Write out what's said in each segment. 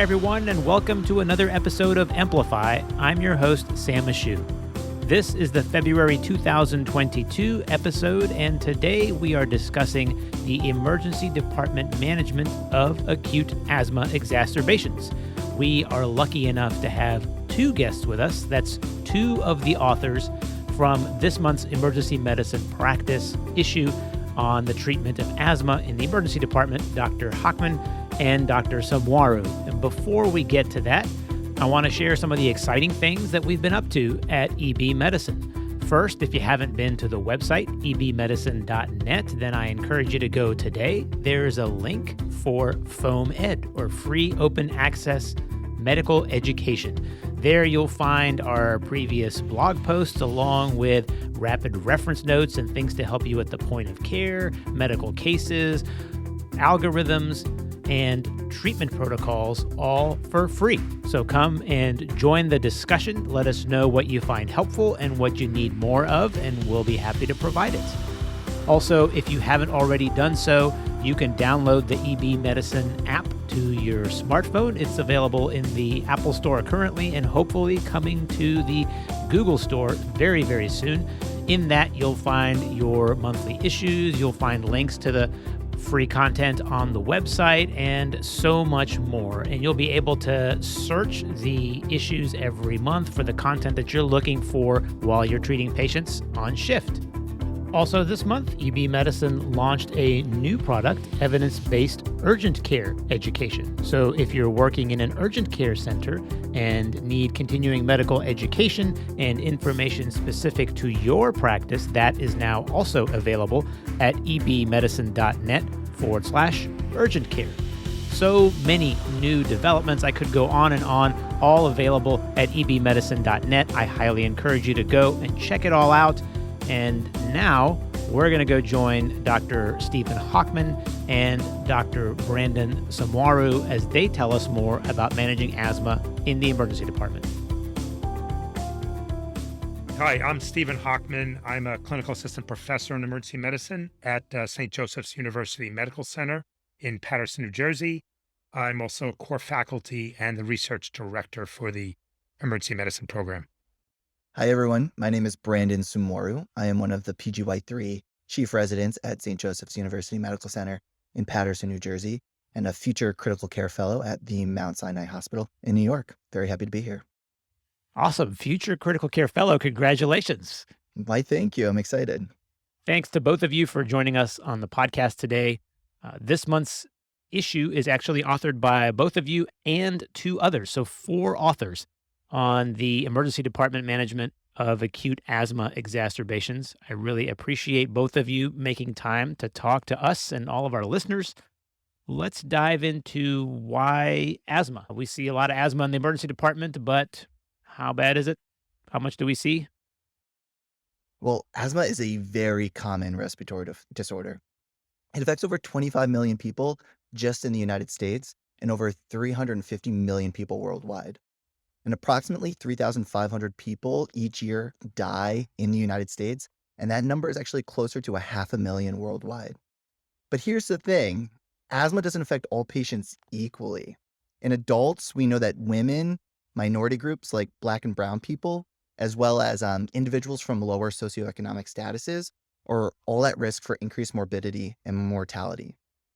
everyone, and welcome to another episode of EMplify. I'm your host, Sam Ashu. This is the February 2022 episode, and today we are discussing the emergency department management of acute asthma exacerbations. We are lucky enough to have two guests with us. That's two of the authors from this month's emergency medicine practice issue on the treatment of asthma in the emergency department, Dr. Hochman and Dr. Somwaru. And before we get to that, I want to share some of the exciting things that we've been up to at EB Medicine. First, if you haven't been to the website, ebmedicine.net, then I encourage you to go today. There's a link for FOAM-Ed, or free open access medical education. There you'll find our previous blog posts along with rapid reference notes and things to help you at the point of care, medical cases, algorithms, and treatment protocols, all for free. So come and join the discussion. Let us know what you find helpful and what you need more of, and we'll be happy to provide it. Also, if you haven't already done so, you can download the EB Medicine app to your smartphone. It's available in the Apple Store currently and hopefully coming to the Google Store very, very soon. In that, you'll find your monthly issues, you'll find links to the free content on the website, and so much more. And you'll be able to search the issues every month for the content that you're looking for while you're treating patients on shift. Also this month, EB Medicine launched a new product, evidence-based urgent care education. So if you're working in an urgent care center and need continuing medical education and information specific to your practice, that is now also available at ebmedicine.net/urgent care. So many new developments. I could go on and on, all available at ebmedicine.net. I highly encourage you to go and check it all out. And now we're going to go join Dr. Stephen Hochman and Dr. Brandon Somwaru as they tell us more about managing asthma in the emergency department. Hi, I'm Stephen Hochman. I'm a clinical assistant professor in emergency medicine at St. Joseph's University Medical Center in Paterson, New Jersey. I'm also a core faculty and the research director for the emergency medicine program. Hi, everyone. My name is Brandon Somwaru. I am one of the PGY3 chief residents at St. Joseph's University Medical Center in Paterson, New Jersey, and a future critical care fellow at the Mount Sinai Hospital in New York. Very happy to be here. Awesome. Future critical care fellow. Congratulations. Why, thank you. I'm excited. Thanks to both of you for joining us on the podcast today. This month's issue is actually authored by both of you and two others. So 4 authors on the emergency department management of acute asthma exacerbations. I really appreciate both of you making time to talk to us and all of our listeners. Let's dive into why asthma. We see a lot of asthma in the emergency department, but how bad is it? How much do we see? Well, asthma is a very common respiratory disorder. It affects over 25 million people just in the United States and over 350 million people worldwide. And approximately 3,500 people each year die in the United States, and that number is actually closer to 500,000 worldwide. But here's the thing, asthma doesn't affect all patients equally. In adults, we know that women, minority groups like Black and Brown people, as well as individuals from lower socioeconomic statuses, are all at risk for increased morbidity and mortality.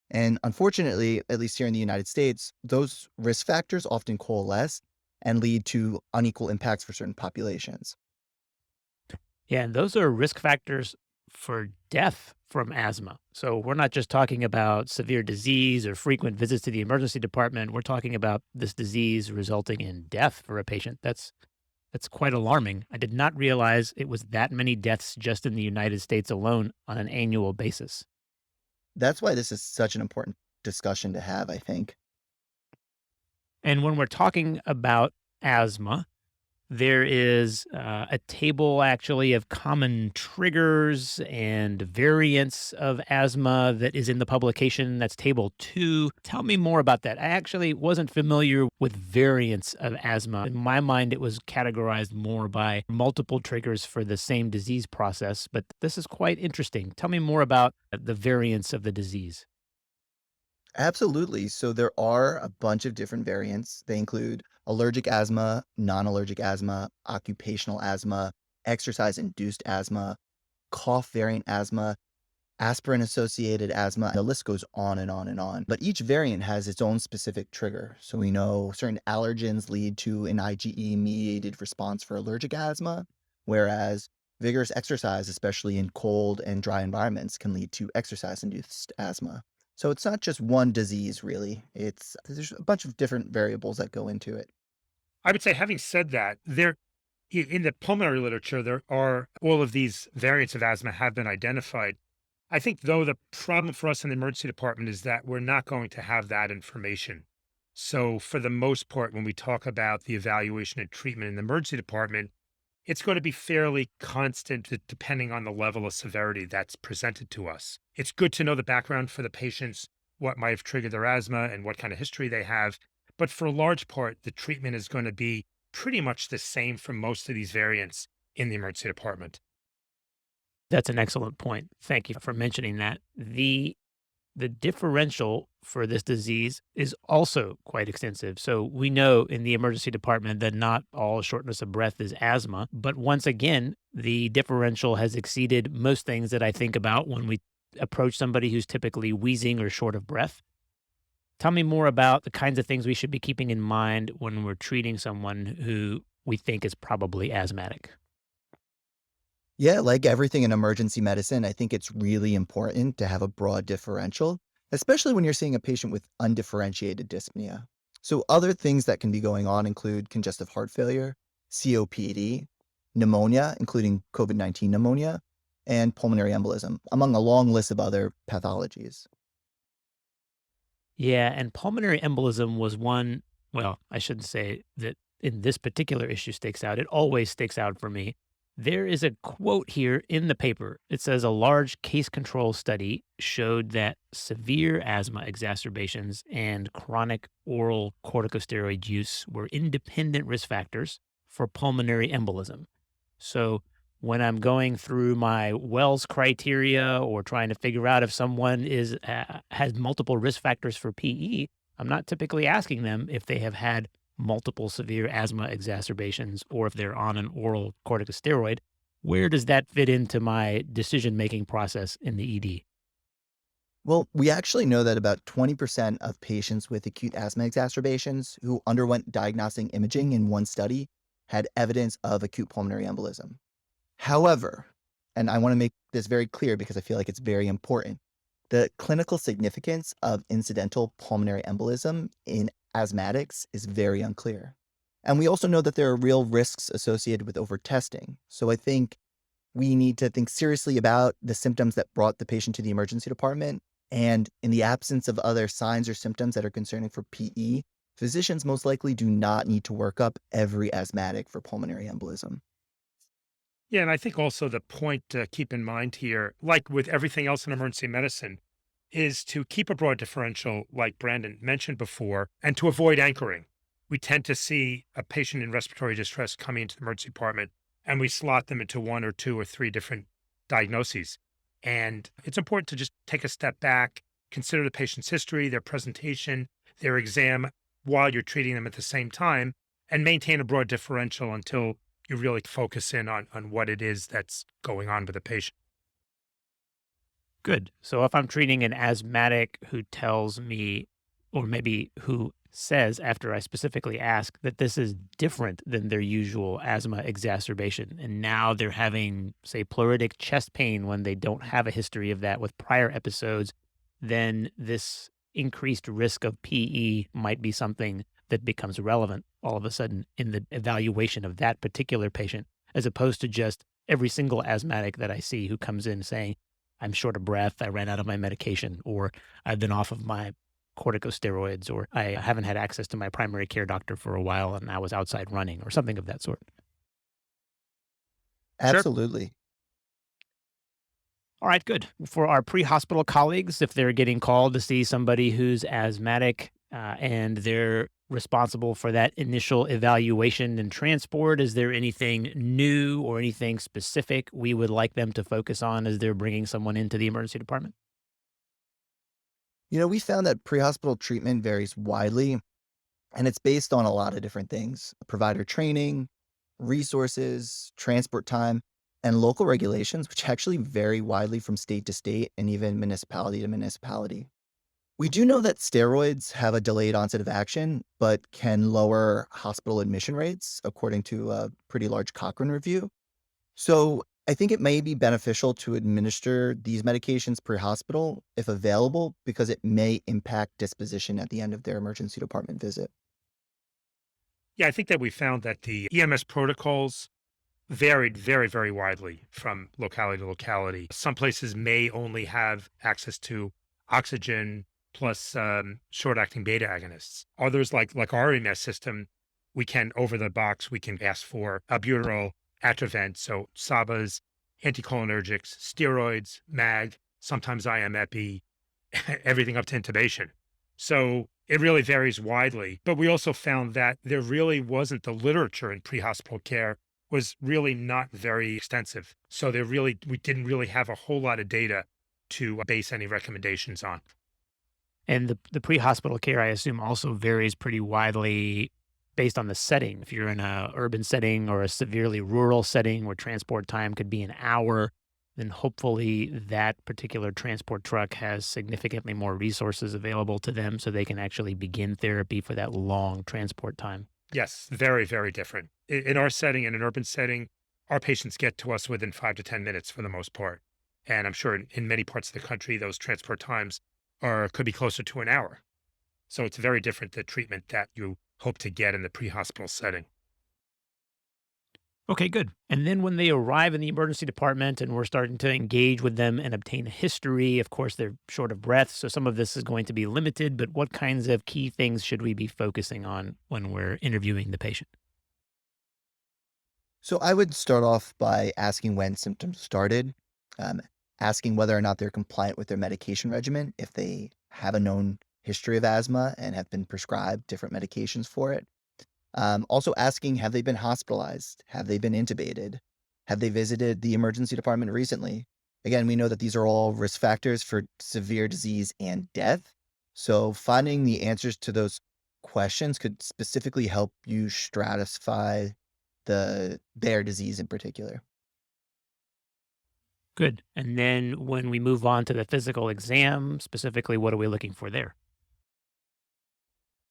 And unfortunately, at least here in the United States, those risk factors often coalesce and lead to unequal impacts for certain populations. Yeah, and those are risk factors for death from asthma. So we're not just talking about severe disease or frequent visits to the emergency department. We're talking about this disease resulting in death for a patient. That's quite alarming. I did not realize it was that many deaths just in the United States alone on an annual basis. That's why this is such an important discussion to have, I think. And when we're talking about asthma, there is a table actually of common triggers and variants of asthma that is in the publication. That's table 2. Tell me more about that. I actually wasn't familiar with variants of asthma. In my mind, it was categorized more by multiple triggers for the same disease process, but this is quite interesting. Tell me more about the variants of the disease. Absolutely. So there are a bunch of different variants. They include allergic asthma, non-allergic asthma, occupational asthma, exercise-induced asthma, cough variant asthma, aspirin-associated asthma. The list goes on and on and on. But each variant has its own specific trigger. So we know certain allergens lead to an IgE-mediated response for allergic asthma, whereas vigorous exercise, especially in cold and dry environments, can lead to exercise-induced asthma. So it's not just one disease, really. There's a bunch of different variables that go into it. I would say, having said that, in the pulmonary literature, there are all of these variants of asthma have been identified. I think, though, the problem for us in the emergency department is that we're not going to have that information. So, for the most part, when we talk about the evaluation and treatment in the emergency department, it's going to be fairly constant depending on the level of severity that's presented to us. It's good to know the background for the patients, what might have triggered their asthma and what kind of history they have. But for a large part, the treatment is going to be pretty much the same for most of these variants in the emergency department. That's an excellent point. Thank you for mentioning that. The differential for this disease is also quite extensive. So we know in the emergency department that not all shortness of breath is asthma, but once again, the differential has exceeded most things that I think about when we approach somebody who's typically wheezing or short of breath. Tell me more about the kinds of things we should be keeping in mind when we're treating someone who we think is probably asthmatic. Yeah, like everything in emergency medicine, I think it's really important to have a broad differential, especially when you're seeing a patient with undifferentiated dyspnea. So, other things that can be going on include congestive heart failure, COPD, pneumonia, including COVID-19 pneumonia, and pulmonary embolism, among a long list of other pathologies. Yeah, and pulmonary embolism was one, well, I shouldn't say that in this particular issue sticks out. It always sticks out for me. There is a quote here in the paper. It says a large case control study showed that severe asthma exacerbations and chronic oral corticosteroid use were independent risk factors for pulmonary embolism. So when I'm going through my Wells criteria or trying to figure out if someone has multiple risk factors for PE, I'm not typically asking them if they have had multiple severe asthma exacerbations or if they're on an oral corticosteroid. Where does that fit into my decision-making process in the ED? Well, we actually know that about 20% of patients with acute asthma exacerbations who underwent diagnostic imaging in one study had evidence of acute pulmonary embolism. However, and I want to make this very clear because I feel like it's very important, the clinical significance of incidental pulmonary embolism in asthmatics is very unclear. And we also know that there are real risks associated with overtesting. So I think we need to think seriously about the symptoms that brought the patient to the emergency department. And in the absence of other signs or symptoms that are concerning for PE, physicians most likely do not need to work up every asthmatic for pulmonary embolism. Yeah, and I think also the point to keep in mind here, like with everything else in emergency medicine, is to keep a broad differential, like Brandon mentioned before, and to avoid anchoring. We tend to see a patient in respiratory distress coming into the emergency department, and we slot them into one or two or three different diagnoses. And it's important to just take a step back, consider the patient's history, their presentation, their exam while you're treating them at the same time, and maintain a broad differential until you really focus in on what it is that's going on with the patient. Good. So if I'm treating an asthmatic who tells me, or maybe who says after I specifically ask that this is different than their usual asthma exacerbation, and now they're having, say, pleuritic chest pain when they don't have a history of that with prior episodes, then this increased risk of PE might be something that becomes relevant all of a sudden in the evaluation of that particular patient, as opposed to just every single asthmatic that I see who comes in saying, I'm short of breath, I ran out of my medication, or I've been off of my corticosteroids, or I haven't had access to my primary care doctor for a while and I was outside running, or something of that sort. Sure. Absolutely. All right, good. For our pre-hospital colleagues, if they're getting called to see somebody who's asthmatic and they're responsible for that initial evaluation and transport, is there anything new or anything specific we would like them to focus on as they're bringing someone into the emergency department? We found that pre-hospital treatment varies widely, and it's based on a lot of different things: provider training, resources, transport time, and local regulations, which actually vary widely from state to state and even municipality to municipality. We do know that steroids have a delayed onset of action, but can lower hospital admission rates, according to a pretty large Cochrane review. So I think it may be beneficial to administer these medications pre-hospital if available, because it may impact disposition at the end of their emergency department visit. Yeah, I think that we found that the EMS protocols varied very, very widely from locality to locality. Some places may only have access to oxygen plus short-acting beta agonists. Others, like our EMS system, we can over the box we can ask for albuterol, Atrovent, so SABAs, anticholinergics, steroids, MAG, sometimes IM epi, everything up to intubation. So it really varies widely. But we also found that there really wasn't the literature in pre-hospital care was really not very extensive. So we didn't really have a whole lot of data to base any recommendations on. And the pre-hospital care, I assume, also varies pretty widely based on the setting. If you're in a urban setting or a severely rural setting where transport time could be an hour, then hopefully that particular transport truck has significantly more resources available to them so they can actually begin therapy for that long transport time. Yes, very, very different. In our setting, in an urban setting, our patients get to us within 5 to 10 minutes for the most part. And I'm sure in many parts of the country, those transport times could be closer to an hour. So it's very different the treatment that you hope to get in the pre-hospital setting. Okay, good. And then when they arrive in the emergency department and we're starting to engage with them and obtain a history, of course, they're short of breath. So some of this is going to be limited, but what kinds of key things should we be focusing on when we're interviewing the patient? So I would start off by asking when symptoms started, um, asking whether or not they're compliant with their medication regimen, if they have a known history of asthma and have been prescribed different medications for it. Also asking, have they been hospitalized? Have they been intubated? Have they visited the emergency department recently? Again, we know that these are all risk factors for severe disease and death. So finding the answers to those questions could specifically help you stratify their disease in particular. Good. And then when we move on to the physical exam, specifically, what are we looking for there?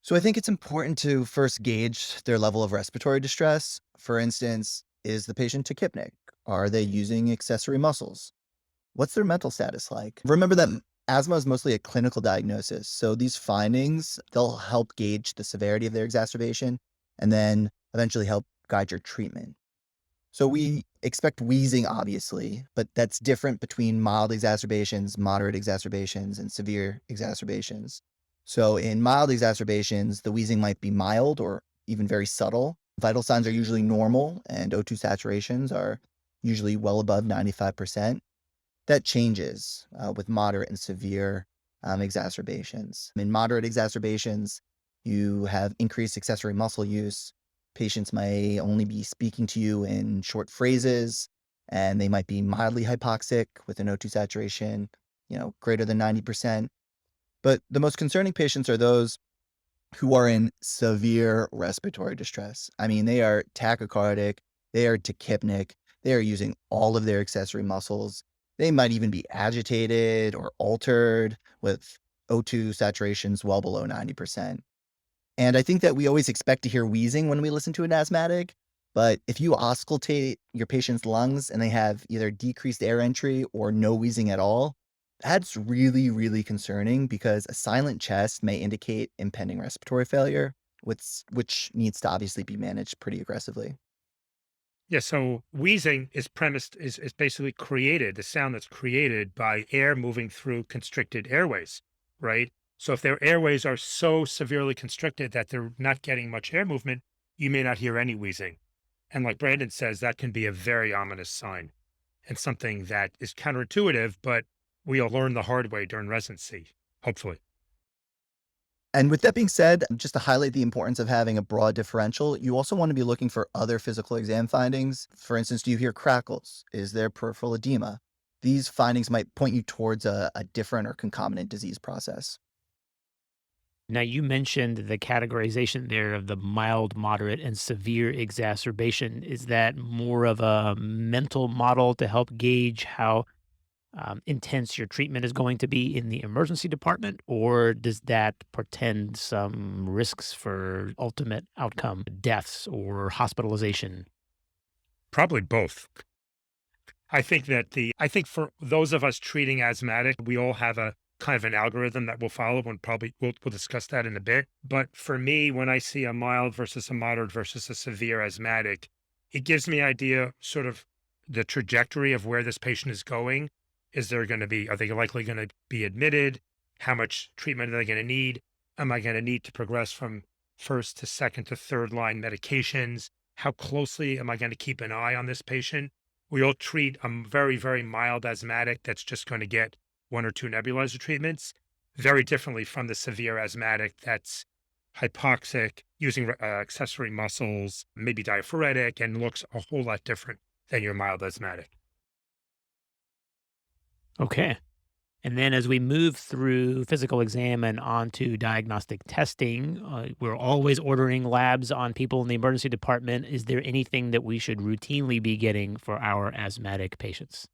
So I think it's important to first gauge their level of respiratory distress. For instance, is the patient tachypnic? Are they using accessory muscles? What's their mental status like? Remember that asthma is mostly a clinical diagnosis. So these findings, they'll help gauge the severity of their exacerbation and then eventually help guide your treatment. So we expect wheezing, obviously, but that's different between mild exacerbations, moderate exacerbations, and severe exacerbations. So in mild exacerbations, the wheezing might be mild or even very subtle. Vital signs are usually normal, and O2 saturations are usually well above 95%. That changes with moderate and severe exacerbations. In moderate exacerbations, you have increased accessory muscle use. Patients may only be speaking to you in short phrases, and they might be mildly hypoxic with an O2 saturation, greater than 90%. But the most concerning patients are those who are in severe respiratory distress. I mean, they are tachycardic, they are tachypnic, they are using all of their accessory muscles. They might even be agitated or altered with O2 saturations well below 90%. And I think that we always expect to hear wheezing when we listen to an asthmatic, but if you auscultate your patient's lungs and they have either decreased air entry or no wheezing at all, that's really, really concerning, because a silent chest may indicate impending respiratory failure, which needs to obviously be managed pretty aggressively. Yeah, so wheezing is basically created, the sound that's created by air moving through constricted airways, right? So if their airways are so severely constricted that they're not getting much air movement, you may not hear any wheezing. And like Brandon says, that can be a very ominous sign and something that is counterintuitive, but we'll learn the hard way during residency, hopefully. And with that being said, just to highlight the importance of having a broad differential, you also want to be looking for other physical exam findings. For instance, do you hear crackles? Is there peripheral edema? These findings might point you towards a different or concomitant disease process. Now, you mentioned the categorization there of the mild, moderate, and severe exacerbation. Is that more of a mental model to help gauge how intense your treatment is going to be in the emergency department, or does that portend some risks for ultimate outcome, deaths or hospitalization? Probably both. I think for those of us treating asthmatic, we all have a kind of an algorithm that we'll follow, and probably we'll discuss that in a bit. But for me, when I see a mild versus a moderate versus a severe asthmatic, it gives me idea sort of the trajectory of where this patient is going. Are they likely going to be admitted? How much treatment are they going to need? Am I going to need to progress from first to second to third line medications? How closely am I going to keep an eye on this patient? We all treat a very, very mild asthmatic that's just going to get one or two nebulizer treatments very differently from the severe asthmatic that's hypoxic, using accessory muscles, maybe diaphoretic, and looks a whole lot different than your mild asthmatic. Okay. And then as we move through physical exam and onto diagnostic testing, we're always ordering labs on people in the emergency department. Is there anything that we should routinely be getting for our asthmatic patients?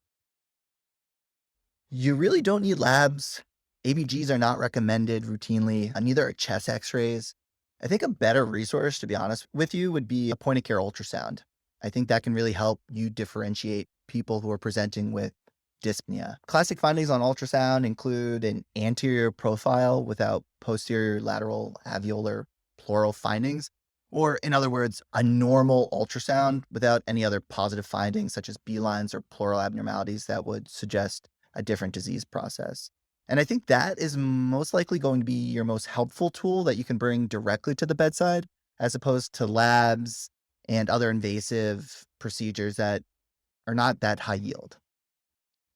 You really don't need labs. ABGs are not recommended routinely, neither are chest x-rays. I think a better resource, to be honest with you, would be a point of care ultrasound. I think that can really help you differentiate people who are presenting with dyspnea. Classic findings on ultrasound include an anterior profile without posterior lateral alveolar pleural findings, or in other words, a normal ultrasound without any other positive findings such as B lines or pleural abnormalities that would suggest a different disease process. And I think that is most likely going to be your most helpful tool that you can bring directly to the bedside, as opposed to labs and other invasive procedures that are not that high yield.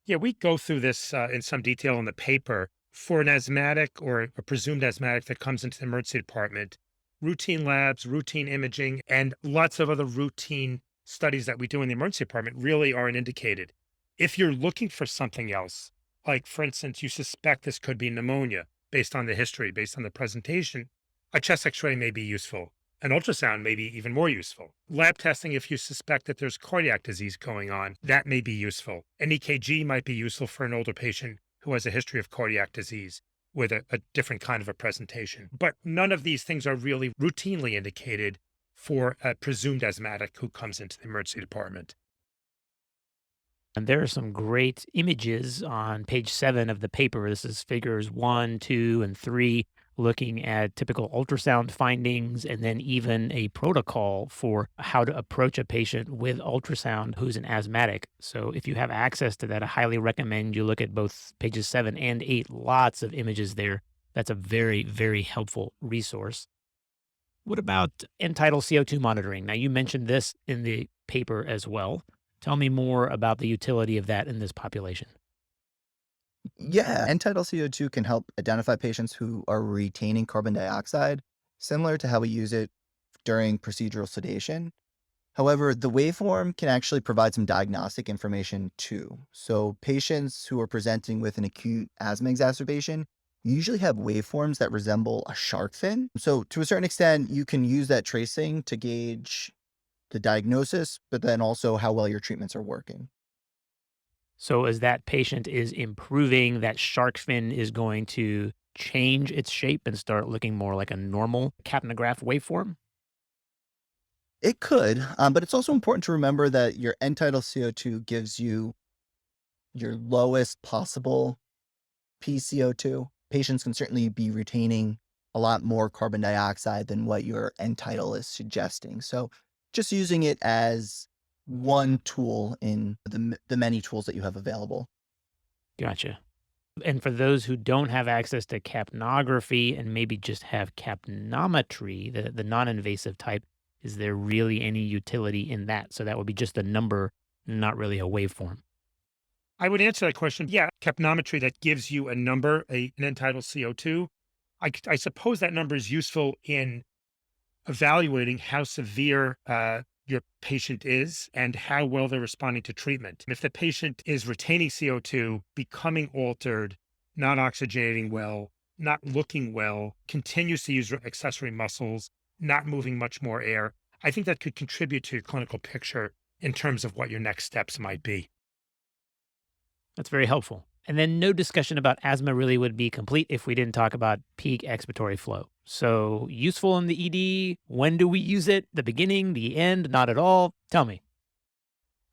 Yeah, we go through this in some detail in the paper. For an asthmatic or a presumed asthmatic that comes into the emergency department, routine labs, routine imaging, and lots of other routine studies that we do in the emergency department really aren't indicated. If you're looking for something else, like for instance, you suspect this could be pneumonia based on the history, based on the presentation, a chest x-ray may be useful. An ultrasound may be even more useful. Lab testing, if you suspect that there's cardiac disease going on, that may be useful. An EKG might be useful for an older patient who has a history of cardiac disease with a different kind of a presentation. But none of these things are really routinely indicated for a presumed asthmatic who comes into the emergency department. And there are some great images on page 7 of the paper. This is figures 1, 2, and 3, looking at typical ultrasound findings and then even a protocol for how to approach a patient with ultrasound who's an asthmatic. So if you have access to that, I highly recommend you look at both pages 7 and 8. Lots of images there. That's a very, very helpful resource. What about end-tidal CO2 monitoring? Now, you mentioned this in the paper as well. Tell me more about the utility of that in this population. Yeah, end-tidal CO2 can help identify patients who are retaining carbon dioxide, similar to how we use it during procedural sedation. However, the waveform can actually provide some diagnostic information too. So patients who are presenting with an acute asthma exacerbation usually have waveforms that resemble a shark fin. So to a certain extent, you can use that tracing to gauge the diagnosis, but then also how well your treatments are working. So as that patient is improving, that shark fin is going to change its shape and start looking more like a normal capnograph waveform? It could, but it's also important to remember that your end-tidal CO2 gives you your lowest possible PCO2. Patients can certainly be retaining a lot more carbon dioxide than what your end tidal is suggesting. So just using it as one tool in the many tools that you have available. Gotcha. And for those who don't have access to capnography and maybe just have capnometry, the non-invasive type, is there really any utility in that? So that would be just a number, not really a waveform. I would answer that question. Yeah, capnometry that gives you a number, an end-tidal CO2. I suppose that number is useful in evaluating how severe your patient is and how well they're responding to treatment. If the patient is retaining CO2, becoming altered, not oxygenating well, not looking well, continues to use accessory muscles, not moving much more air, I think that could contribute to your clinical picture in terms of what your next steps might be. That's very helpful. And then no discussion about asthma really would be complete if we didn't talk about peak expiratory flow. So useful in the ED. When do we use it? The beginning, the end, not at all? Tell me.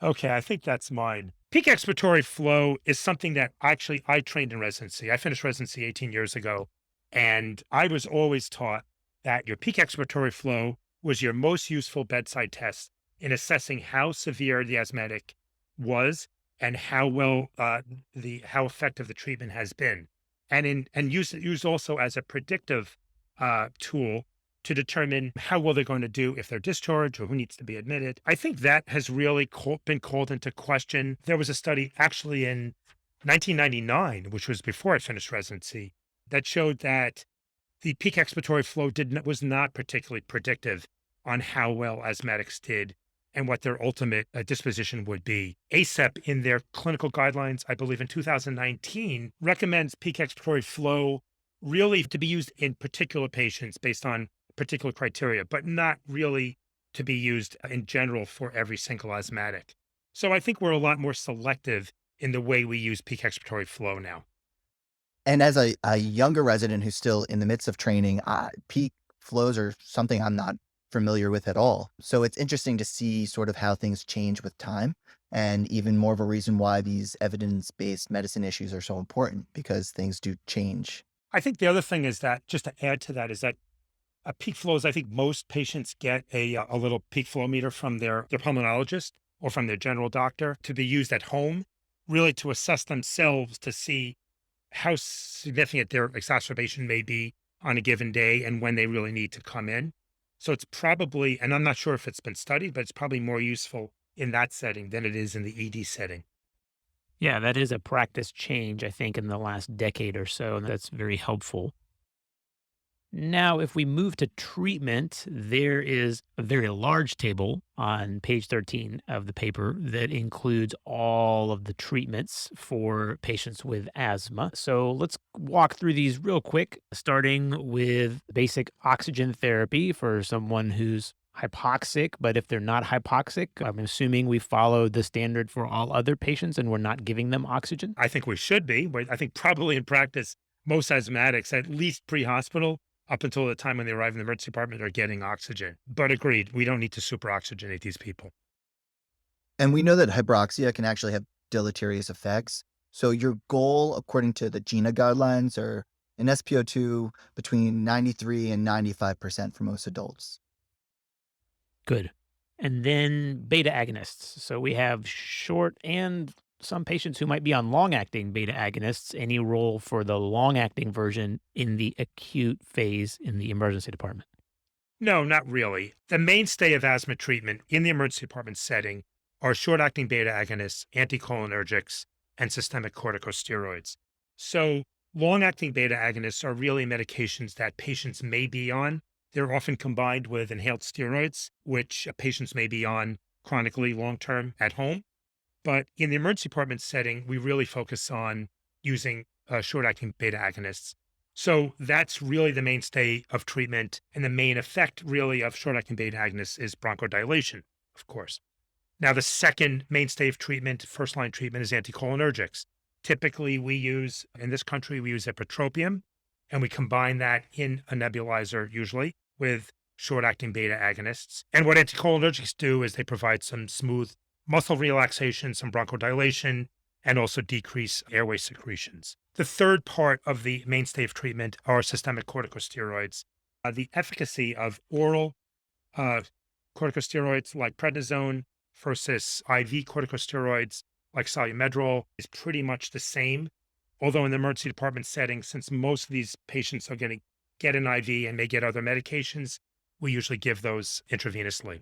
Okay, I think that's mine. Peak expiratory flow is something that I trained in residency. I finished residency 18 years ago, and I was always taught that your peak expiratory flow was your most useful bedside test in assessing how severe the asthmatic was and how well how effective the treatment has been, and used also as a predictive tool to determine how well they're going to do if they're discharged or who needs to be admitted. I think that has really been called into question. There was a study actually in 1999, which was before I finished residency, that showed that the peak expiratory flow was not particularly predictive on how well asthmatics did and what their ultimate disposition would be. ACEP, in their clinical guidelines, I believe in 2019, recommends peak expiratory flow really to be used in particular patients based on particular criteria, but not really to be used in general for every single asthmatic. So I think we're a lot more selective in the way we use peak expiratory flow now. And as a younger resident who's still in the midst of training, peak flows are something I'm not familiar with at all. So it's interesting to see sort of how things change with time, and even more of a reason why these evidence-based medicine issues are so important, because things do change. I think the other thing is that, just to add to that, is that peak flows, I think most patients get a little peak flow meter from their pulmonologist or from their general doctor to be used at home, really to assess themselves to see how significant their exacerbation may be on a given day and when they really need to come in. So it's probably, and I'm not sure if it's been studied, but it's probably more useful in that setting than it is in the ED setting. Yeah, that is a practice change, I think, in the last decade or so. And that's very helpful. Now, if we move to treatment, there is a very large table on page 13 of the paper that includes all of the treatments for patients with asthma. So let's walk through these real quick, starting with basic oxygen therapy for someone who's hypoxic. But if they're not hypoxic, I'm assuming we follow the standard for all other patients and we're not giving them oxygen. I think we should be, but I think probably in practice, most asthmatics, at least pre-hospital, up until the time when they arrive in the emergency department, are getting oxygen. But agreed, we don't need to super oxygenate these people. And we know that hyperoxia can actually have deleterious effects. So your goal, according to the GINA guidelines, are an SpO2 between 93 and 95% for most adults. Good. And then beta agonists. So we have short and some patients who might be on long-acting beta agonists. Any role for the long-acting version in the acute phase in the emergency department? No, not really. The mainstay of asthma treatment in the emergency department setting are short-acting beta agonists, anticholinergics, and systemic corticosteroids. So long-acting beta agonists are really medications that patients may be on. They're often combined with inhaled steroids, which patients may be on chronically long-term at home. But in the emergency department setting, we really focus on using short-acting beta agonists. So that's really the mainstay of treatment. And the main effect really of short-acting beta agonists is bronchodilation, of course. Now, the second mainstay of treatment, first-line treatment, is anticholinergics. Typically, in this country, we use ipratropium, and we combine that in a nebulizer, usually, with short-acting beta agonists. And what anticholinergics do is they provide some smooth muscle relaxation, some bronchodilation, and also decrease airway secretions. The third part of the mainstay of treatment are systemic corticosteroids. The efficacy of oral corticosteroids like prednisone versus IV corticosteroids like salumedrol is pretty much the same. Although in the emergency department setting, since most of these patients are going to get an IV and may get other medications, we usually give those intravenously.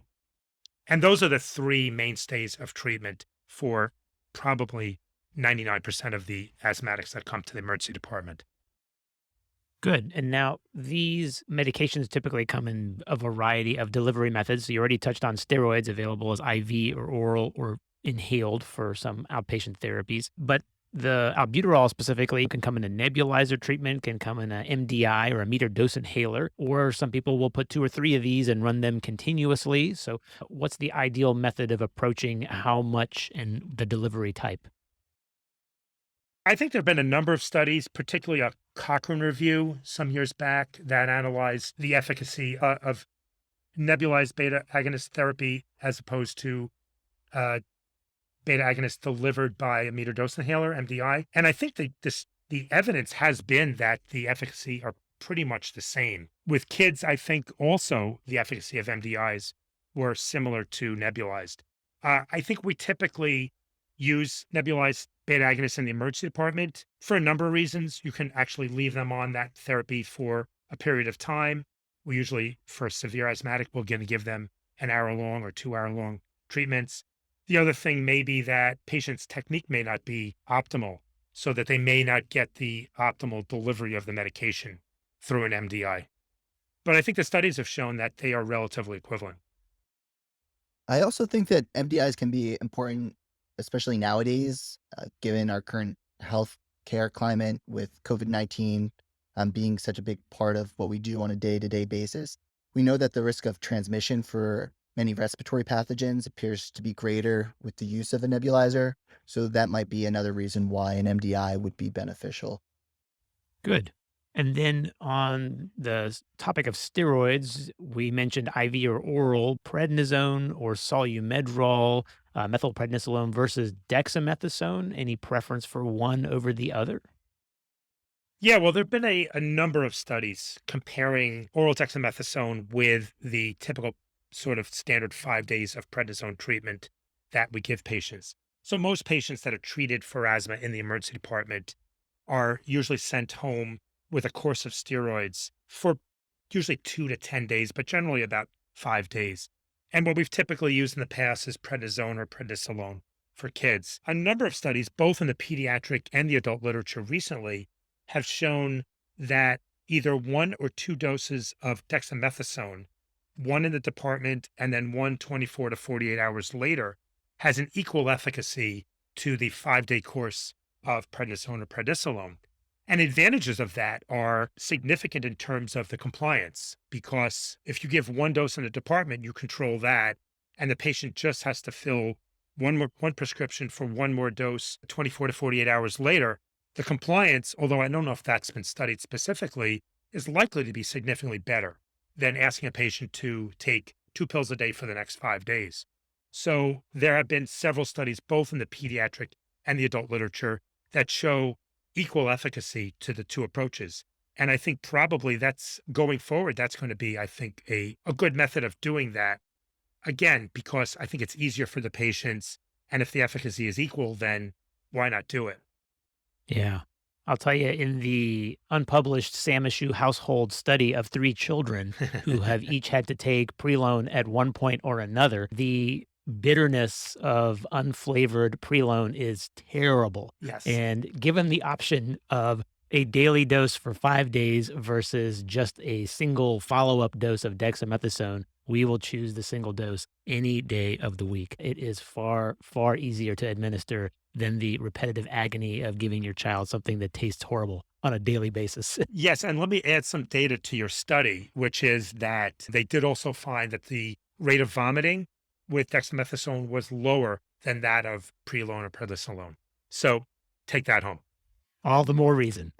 And those are the three mainstays of treatment for probably 99% of the asthmatics that come to the emergency department. Good. And now these medications typically come in a variety of delivery methods. So you already touched on steroids available as IV or oral or inhaled for some outpatient therapies. But The albuterol specifically can come in a nebulizer treatment, can come in a MDI or a meter dose inhaler, or some people will put 2 or 3 of these and run them continuously. So, what's the ideal method of approaching how much and the delivery type? I think there have been a number of studies, particularly a Cochrane review some years back, that analyzed the efficacy of nebulized beta agonist therapy as opposed to uh, beta agonist delivered by a meter dose inhaler, MDI. And I think the evidence has been that the efficacy are pretty much the same. With kids, I think also the efficacy of MDIs were similar to nebulized. I think we typically use nebulized beta agonists in the emergency department for a number of reasons. You can actually leave them on that therapy for a period of time. We usually, for severe asthmatic, we're going to give them an hour long or 2 hour long treatments. The other thing may be that patient's technique may not be optimal, so that they may not get the optimal delivery of the medication through an MDI. But I think the studies have shown that they are relatively equivalent. I also think that MDIs can be important, especially nowadays, given our current health care climate with COVID-19 being such a big part of what we do on a day-to-day basis. We know that the risk of transmission for many respiratory pathogens appears to be greater with the use of a nebulizer. So that might be another reason why an MDI would be beneficial. Good. And then on the topic of steroids, we mentioned IV or oral prednisone or solumedrol, methylprednisolone versus dexamethasone. Any preference for one over the other? Yeah, well, there have been a number of studies comparing oral dexamethasone with the typical sort of standard 5 days of prednisone treatment that we give patients. So most patients that are treated for asthma in the emergency department are usually sent home with a course of steroids for usually 2 to 10 days, but generally about 5 days. And what we've typically used in the past is prednisone or prednisolone for kids. A number of studies, both in the pediatric and the adult literature recently, have shown that either 1 or 2 doses of dexamethasone, one in the department and then one 24 to 48 hours later, has an equal efficacy to the 5 day course of prednisone or prednisolone. And advantages of that are significant in terms of the compliance, because if you give 1 dose in the department, you control that, and the patient just has to fill one prescription for one more dose 24 to 48 hours later. The compliance, although I don't know if that's been studied specifically, is likely to be significantly better than asking a patient to take 2 pills a day for the next 5 days. So there have been several studies, both in the pediatric and the adult literature, that show equal efficacy to the two approaches. And I think probably that's going forward, that's going to be, I think, a good method of doing that. Again, because I think it's easier for the patients. And if the efficacy is equal, then why not do it? Yeah. I'll tell you, in the unpublished Samashu household study of 3 children who have each had to take Prelone at one point or another, the bitterness of unflavored Prelone is terrible. Yes. And given the option of a daily dose for 5 days versus just a single follow-up dose of dexamethasone, we will choose the single dose any day of the week. It is far, far easier to administer than the repetitive agony of giving your child something that tastes horrible on a daily basis. Yes. And let me add some data to your study, which is that they did also find that the rate of vomiting with dexamethasone was lower than that of Prelone or prednisolone. So take that home. All the more reason.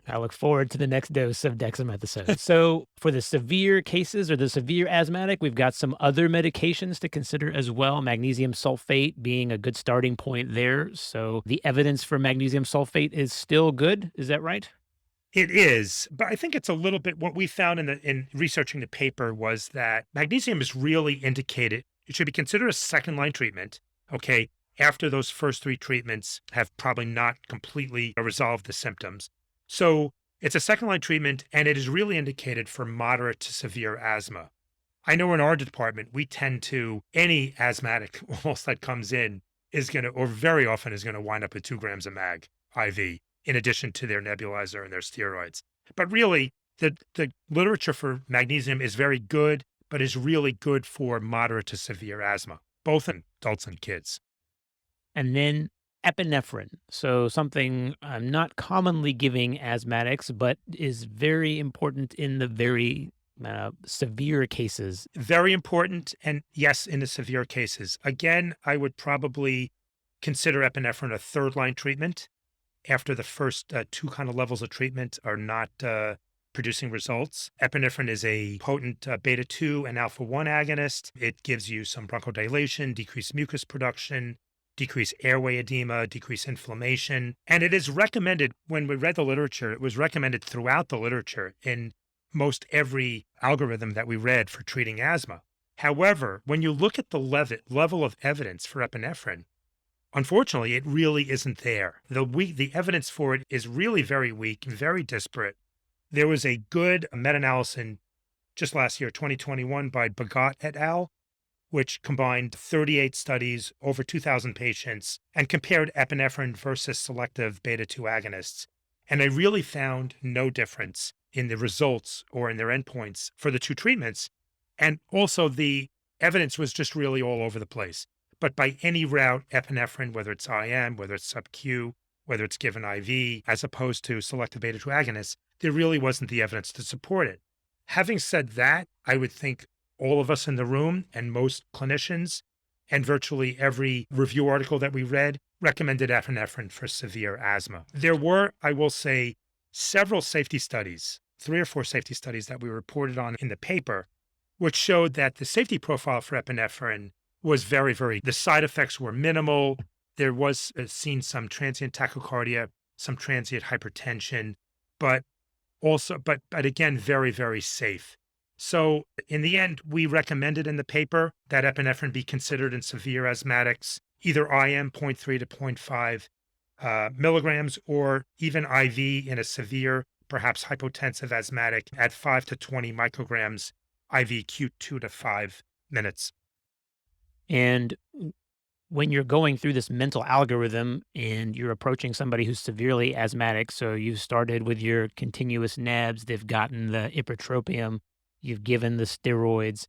I look forward to the next dose of dexamethasone. So, for the severe cases or the severe asthmatic, we've got some other medications to consider as well. Magnesium sulfate being a good starting point there. So, the evidence for magnesium sulfate is still good. Is that right? It is, but I think it's a little bit what we found in researching the paper was that magnesium is really indicated. It should be considered a second line treatment. Okay. After those first 3 treatments have probably not completely resolved the symptoms. So it's a second line treatment, and it is really indicated for moderate to severe asthma. I know in our department, we tend to, any asthmatic almost that comes in is going to, or very often is going to wind up with 2 grams of mag IV, in addition to their nebulizer and their steroids. But really, the literature for magnesium is very good, but is really good for moderate to severe asthma, both in adults and kids. And then epinephrine. So something I'm not commonly giving asthmatics, but is very important in the very severe cases. Very important. And yes, in the severe cases. Again, I would probably consider epinephrine a third line treatment after the first two kind of levels of treatment are not producing results. Epinephrine is a potent beta 2 and alpha 1 agonist. It gives you some bronchodilation, decreased mucus production, decreased airway edema, decreased inflammation. And it is recommended, when we read the literature, it was recommended throughout the literature in most every algorithm that we read for treating asthma. However, when you look at the level of evidence for epinephrine, unfortunately, it really isn't there. The evidence for it is really very weak, very disparate. There was a good meta-analysis just last year, 2021, by Bagot et al., which combined 38 studies, over 2,000 patients, and compared epinephrine versus selective beta-2 agonists. And they really found no difference in the results or in their endpoints for the two treatments. And also the evidence was just really all over the place. But by any route, epinephrine, whether it's IM, whether it's sub-Q, whether it's given IV, as opposed to selective beta-2 agonists, there really wasn't the evidence to support it. Having said that, I would think all of us in the room and most clinicians and virtually every review article that we read recommended epinephrine for severe asthma. There were, I will say, several safety studies, 3 or 4 safety studies that we reported on in the paper, which showed that the safety profile for epinephrine was the side effects were minimal. There was seen some transient tachycardia, some transient hypertension, but again, very, very safe. So in the end, we recommended in the paper that epinephrine be considered in severe asthmatics, either IM 0.3 to 0.5 milligrams, or even IV in a severe, perhaps hypotensive asthmatic at 5 to 20 micrograms IV Q 2 to 5 minutes. And when you're going through this mental algorithm and you're approaching somebody who's severely asthmatic, so you started with your continuous nebs, they've gotten the ipratropium, you've given the steroids,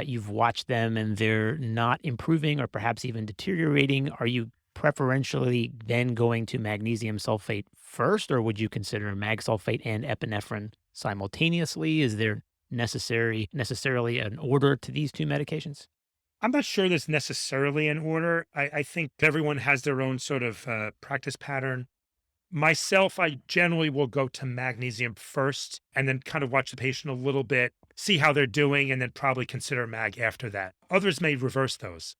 you've watched them and they're not improving or perhaps even deteriorating. Are you preferentially then going to magnesium sulfate first, or would you consider mag sulfate and epinephrine simultaneously? Is there necessarily an order to these two medications? I'm not sure there's necessarily an order. I think everyone has their own sort of practice pattern. Myself, I generally will go to magnesium first and then kind of watch the patient a little bit, see how they're doing, and then probably consider mag after that. Others may reverse those.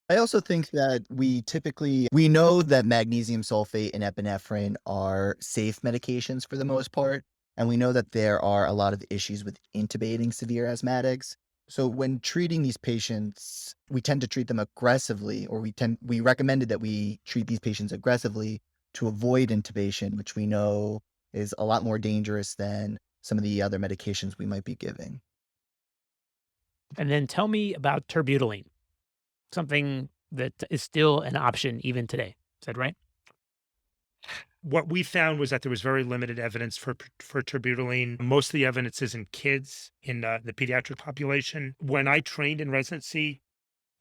I also think that we know that magnesium sulfate and epinephrine are safe medications for the most part. And we know that there are a lot of issues with intubating severe asthmatics. So when treating these patients, we tend to treat them aggressively, or we recommended that we treat these patients aggressively to avoid intubation, which we know is a lot more dangerous than some of the other medications we might be giving. And then tell me about terbutaline, something that is still an option even today. Is that right? What we found was that there was very limited evidence for terbutaline. Most of the evidence is in kids in the pediatric population. When I trained in residency,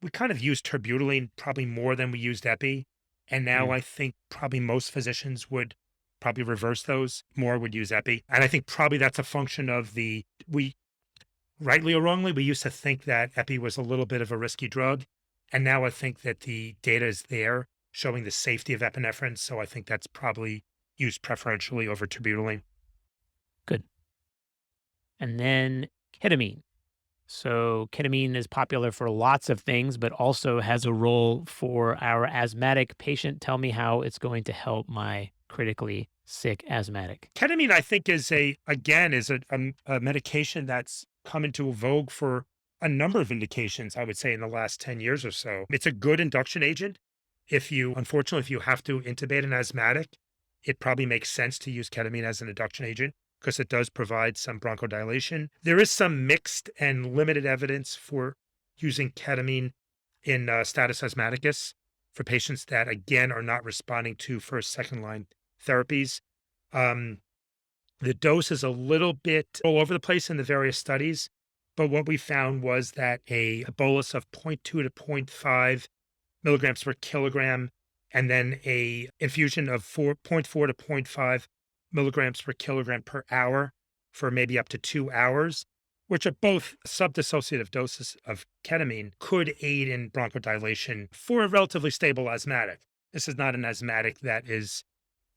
we kind of used terbutaline probably more than we used epi. And now I think probably most physicians would probably reverse those, more would use epi. And I think probably that's a function of we rightly or wrongly, we used to think that epi was a little bit of a risky drug. And now I think that the data is there showing the safety of epinephrine. So I think that's probably used preferentially over terbutaline. Good. And then ketamine. So ketamine is popular for lots of things, but also has a role for our asthmatic patient. Tell me how it's going to help my critically sick asthmatic. Ketamine, I think, is a medication that's come into vogue for a number of indications, I would say, in the last 10 years or so. It's a good induction agent. Unfortunately, if you have to intubate an asthmatic, it probably makes sense to use ketamine as an induction agent because it does provide some bronchodilation. There is some mixed and limited evidence for using ketamine in status asthmaticus for patients that, again, are not responding to first, second line therapies. The dose is a little bit all over the place in the various studies, but what we found was that a bolus of 0.2 to 0.5 milligrams per kilogram and then a infusion of 4.4 to zero point 0.5 milligrams per kilogram per hour for maybe up to 2 hours, which are both subdissociative doses of ketamine, could aid in bronchodilation for a relatively stable asthmatic. This is not an asthmatic that is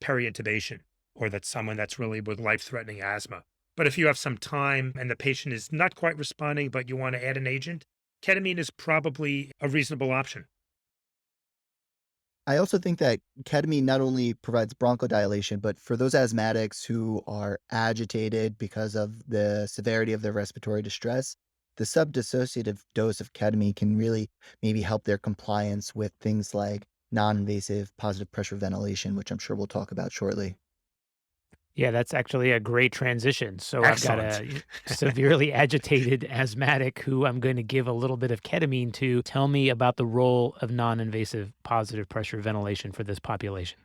peri-intubation, or that's someone that's really with life-threatening asthma. But if you have some time and the patient is not quite responding, but you want to add an agent, ketamine is probably a reasonable option. I also think that ketamine not only provides bronchodilation, but for those asthmatics who are agitated because of the severity of their respiratory distress, the subdissociative dose of ketamine can really maybe help their compliance with things like non-invasive positive pressure ventilation, which I'm sure we'll talk about shortly. Yeah, that's actually a great transition. So I've got Excellent. a severely agitated asthmatic who I'm going to give a little bit of ketamine to. Tell me about the role of non-invasive positive pressure ventilation for this population.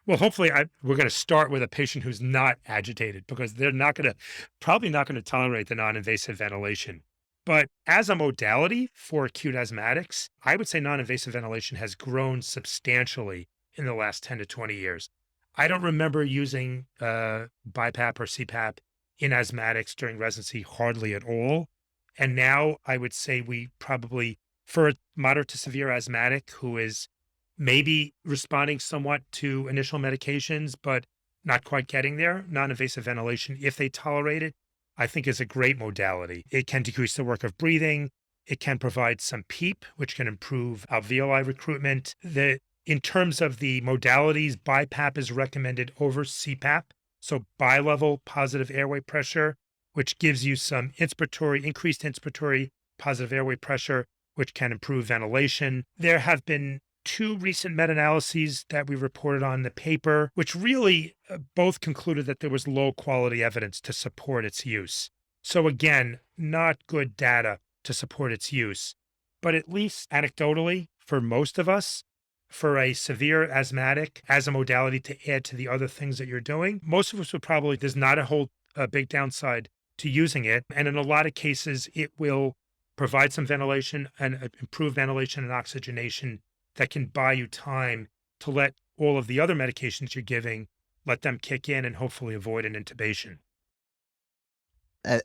Well, hopefully, we're going to start with a patient who's not agitated because they're not going to, probably not going to tolerate the non-invasive ventilation. But as a modality for acute asthmatics, I would say non-invasive ventilation has grown substantially in the last 10 to 20 years. I don't remember using BiPAP or CPAP in asthmatics during residency hardly at all. And now I would say we probably, for a moderate to severe asthmatic who is maybe responding somewhat to initial medications, but not quite getting there. Non-invasive ventilation, if they tolerate it, I think is a great modality. It can decrease the work of breathing. It can provide some PEEP, which can improve alveoli recruitment. In terms of the modalities, BiPAP is recommended over CPAP. So bi-level positive airway pressure, which gives you some increased inspiratory positive airway pressure, which can improve ventilation. There have been two recent meta-analyses that we reported on in the paper, which really both concluded that there was low quality evidence to support its use. So again, not good data to support its use, but at least anecdotally, for most of us, for a severe asthmatic as a modality to add to the other things that you're doing, most of us would probably, there's not a big downside to using it. And in a lot of cases, it will provide some ventilation and improve ventilation and oxygenation that can buy you time to let all of the other medications you're giving, let them kick in and hopefully avoid an intubation.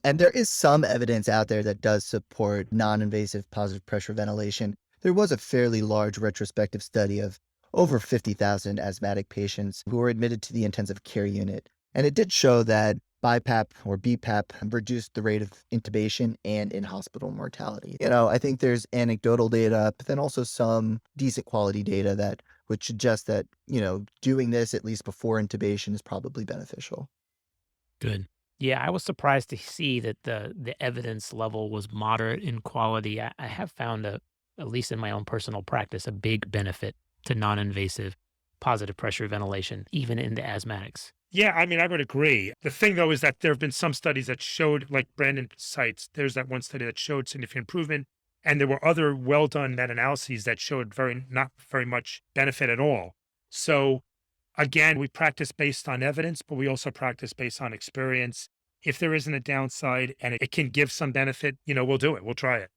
And there is some evidence out there that does support non-invasive positive pressure ventilation. There was a fairly large retrospective study of over 50,000 asthmatic patients who were admitted to the intensive care unit. And it did show that BiPAP or BPAP reduced the rate of intubation and in-hospital mortality. I think there's anecdotal data, but then also some decent quality data that would suggest that, doing this at least before intubation is probably beneficial. Good. Yeah, I was surprised to see that the evidence level was moderate in quality. I have found at least in my own personal practice, a big benefit to non-invasive positive pressure ventilation, even in the asthmatics. Yeah, I mean, I would agree. The thing, though, is that there have been some studies that showed, like Brandon cites, there's that one study that showed significant improvement. And there were other well done meta analyses that showed not very much benefit at all. So, again, we practice based on evidence, but we also practice based on experience. If there isn't a downside and it can give some benefit, we'll do it. We'll try it.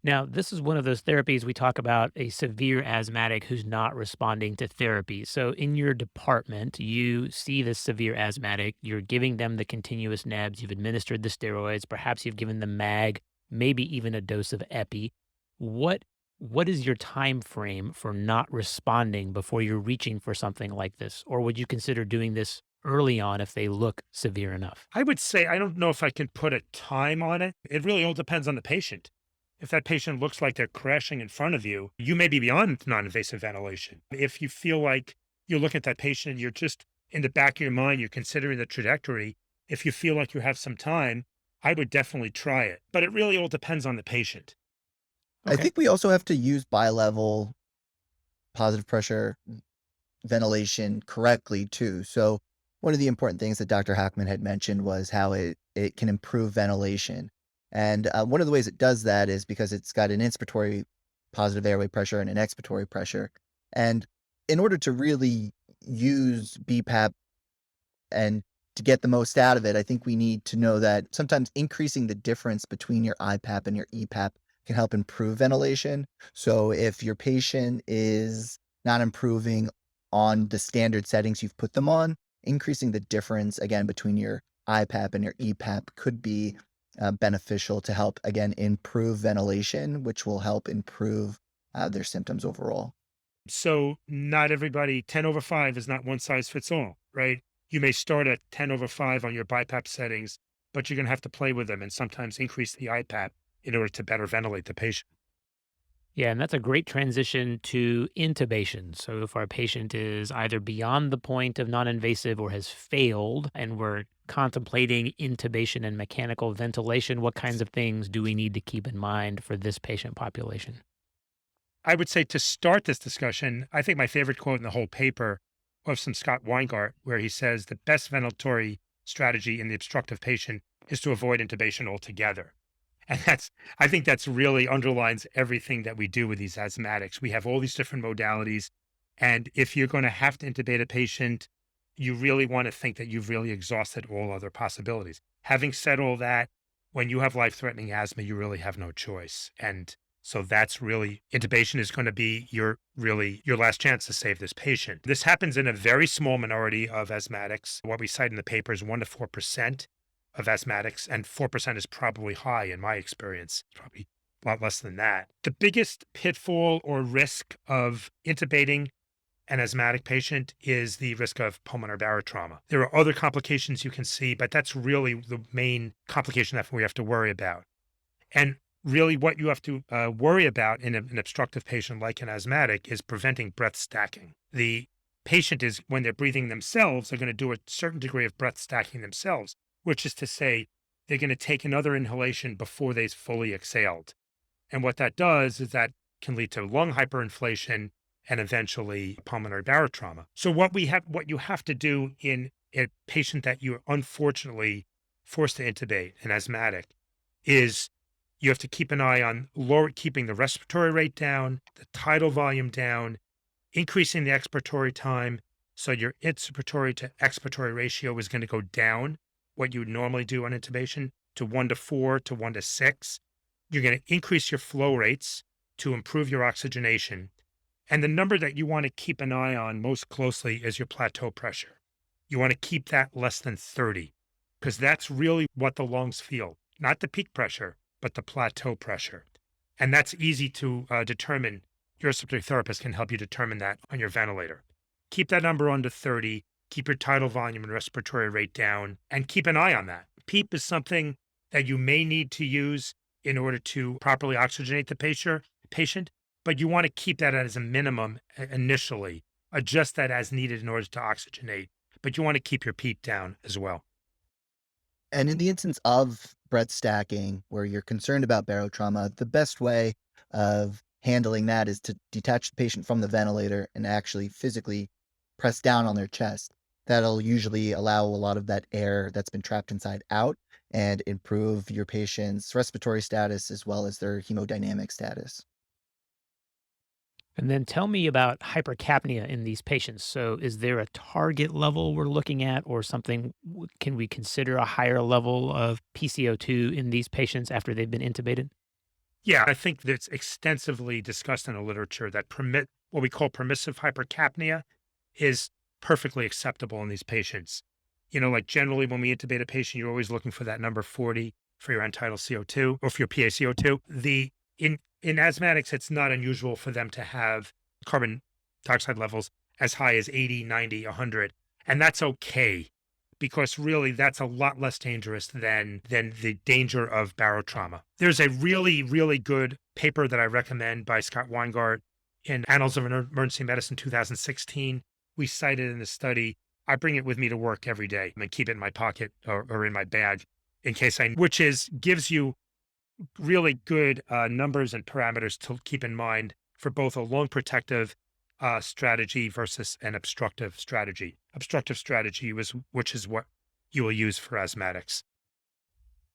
Now, this is one of those therapies we talk about a severe asthmatic who's not responding to therapy. So, in your department, you see this severe asthmatic, you're giving them the continuous nebs, you've administered the steroids, perhaps you've given them MAG, maybe even a dose of epi. What what is your time frame for not responding before you're reaching for something like this? Or would you consider doing this early on if they look severe enough? I would say, I don't know if I can put a time on it. It really all depends on the patient. If that patient looks like they're crashing in front of you, you may be beyond non-invasive ventilation. If you feel like you look at that patient and you're just in the back of your mind, you're considering the trajectory. If you feel like you have some time, I would definitely try it. But it really all depends on the patient. I Okay. think we also have to use bilevel positive pressure ventilation correctly too. So one of the important things that Dr. Hochman had mentioned was how it can improve ventilation. And one of the ways it does that is because it's got an inspiratory positive airway pressure and an expiratory pressure. And in order to really use BPAP and to get the most out of it, I think we need to know that sometimes increasing the difference between your IPAP and your EPAP can help improve ventilation. So if your patient is not improving on the standard settings you've put them on, increasing the difference again between your IPAP and your EPAP could be beneficial to help again improve ventilation, which will help improve their symptoms overall. So not everybody, 10 over 5 is not one size fits all, right? You may start at 10 over 5 on your BiPAP settings, but you're going to have to play with them and sometimes increase the IPAP in order to better ventilate the patient. Yeah, and that's a great transition to intubation. So, if our patient is either beyond the point of non invasive or has failed, and we're contemplating intubation and mechanical ventilation, what kinds of things do we need to keep in mind for this patient population? I would say to start this discussion, I think my favorite quote in the whole paper was from Scott Weingart, where he says the best ventilatory strategy in the obstructive patient is to avoid intubation altogether. And I think that's really underlines everything that we do with these asthmatics. We have all these different modalities. And if you're going to have to intubate a patient, you really want to think that you've really exhausted all other possibilities. Having said all that, when you have life threatening asthma, you really have no choice. And so that's really intubation is going to be your last chance to save this patient. This happens in a very small minority of asthmatics. What we cite in the paper is 1 to 4% of asthmatics, and 4% is probably high in my experience. It's probably a lot less than that. The biggest pitfall or risk of intubating an asthmatic patient is the risk of pulmonary barotrauma. There are other complications you can see, but that's really the main complication that we have to worry about. And really what you have to worry about in an obstructive patient like an asthmatic is preventing breath stacking. The patient is, when they're breathing themselves, they're going to do a certain degree of breath stacking themselves, which is to say they're going to take another inhalation before they've fully exhaled. And what that does is that can lead to lung hyperinflation and eventually pulmonary barotrauma. So what you have to do in a patient that you're unfortunately forced to intubate, an asthmatic, is you have to keep an eye on keeping the respiratory rate down, the tidal volume down, increasing the expiratory time. So your inspiratory to expiratory ratio is going to go down, what you would normally do on intubation, to 1 to 4 to 1 to 6. You're going to increase your flow rates to improve your oxygenation. And the number that you want to keep an eye on most closely is your plateau pressure. You want to keep that less than 30, because that's really what the lungs feel, not the peak pressure, but the plateau pressure. And that's easy to determine. Your respiratory therapist can help you determine that on your ventilator. Keep that number under 30, keep your tidal volume and respiratory rate down, and keep an eye on that. PEEP is something that you may need to use in order to properly oxygenate the patient, but you want to keep that as a minimum initially. Adjust that as needed in order to oxygenate, but you want to keep your PEEP down as well. And in the instance of breath stacking, where you're concerned about barotrauma, the best way of handling that is to detach the patient from the ventilator and actually physically press down on their chest. That'll usually allow a lot of that air that's been trapped inside out and improve your patient's respiratory status as well as their hemodynamic status. And then tell me about hypercapnia in these patients. So, is there a target level we're looking at, or something? Can we consider a higher level of PCO2 in these patients after they've been intubated? Yeah, I think that's extensively discussed in the literature that what we call permissive hypercapnia is perfectly acceptable in these patients. Like generally when we intubate a patient, you're always looking for that number 40 for your end-tidal CO2 or for your PaCO2. In asthmatics, it's not unusual for them to have carbon dioxide levels as high as 80, 90, 100. And that's okay, because really that's a lot less dangerous than the danger of barotrauma. There's a really, really good paper that I recommend by Scott Weingart in Annals of Emergency Medicine 2016. We cited in the study. I bring it with me to work every day and keep it in my pocket or in my bag in case gives you really good numbers and parameters to keep in mind for both a lung protective strategy versus an obstructive strategy. Obstructive strategy which is what you will use for asthmatics.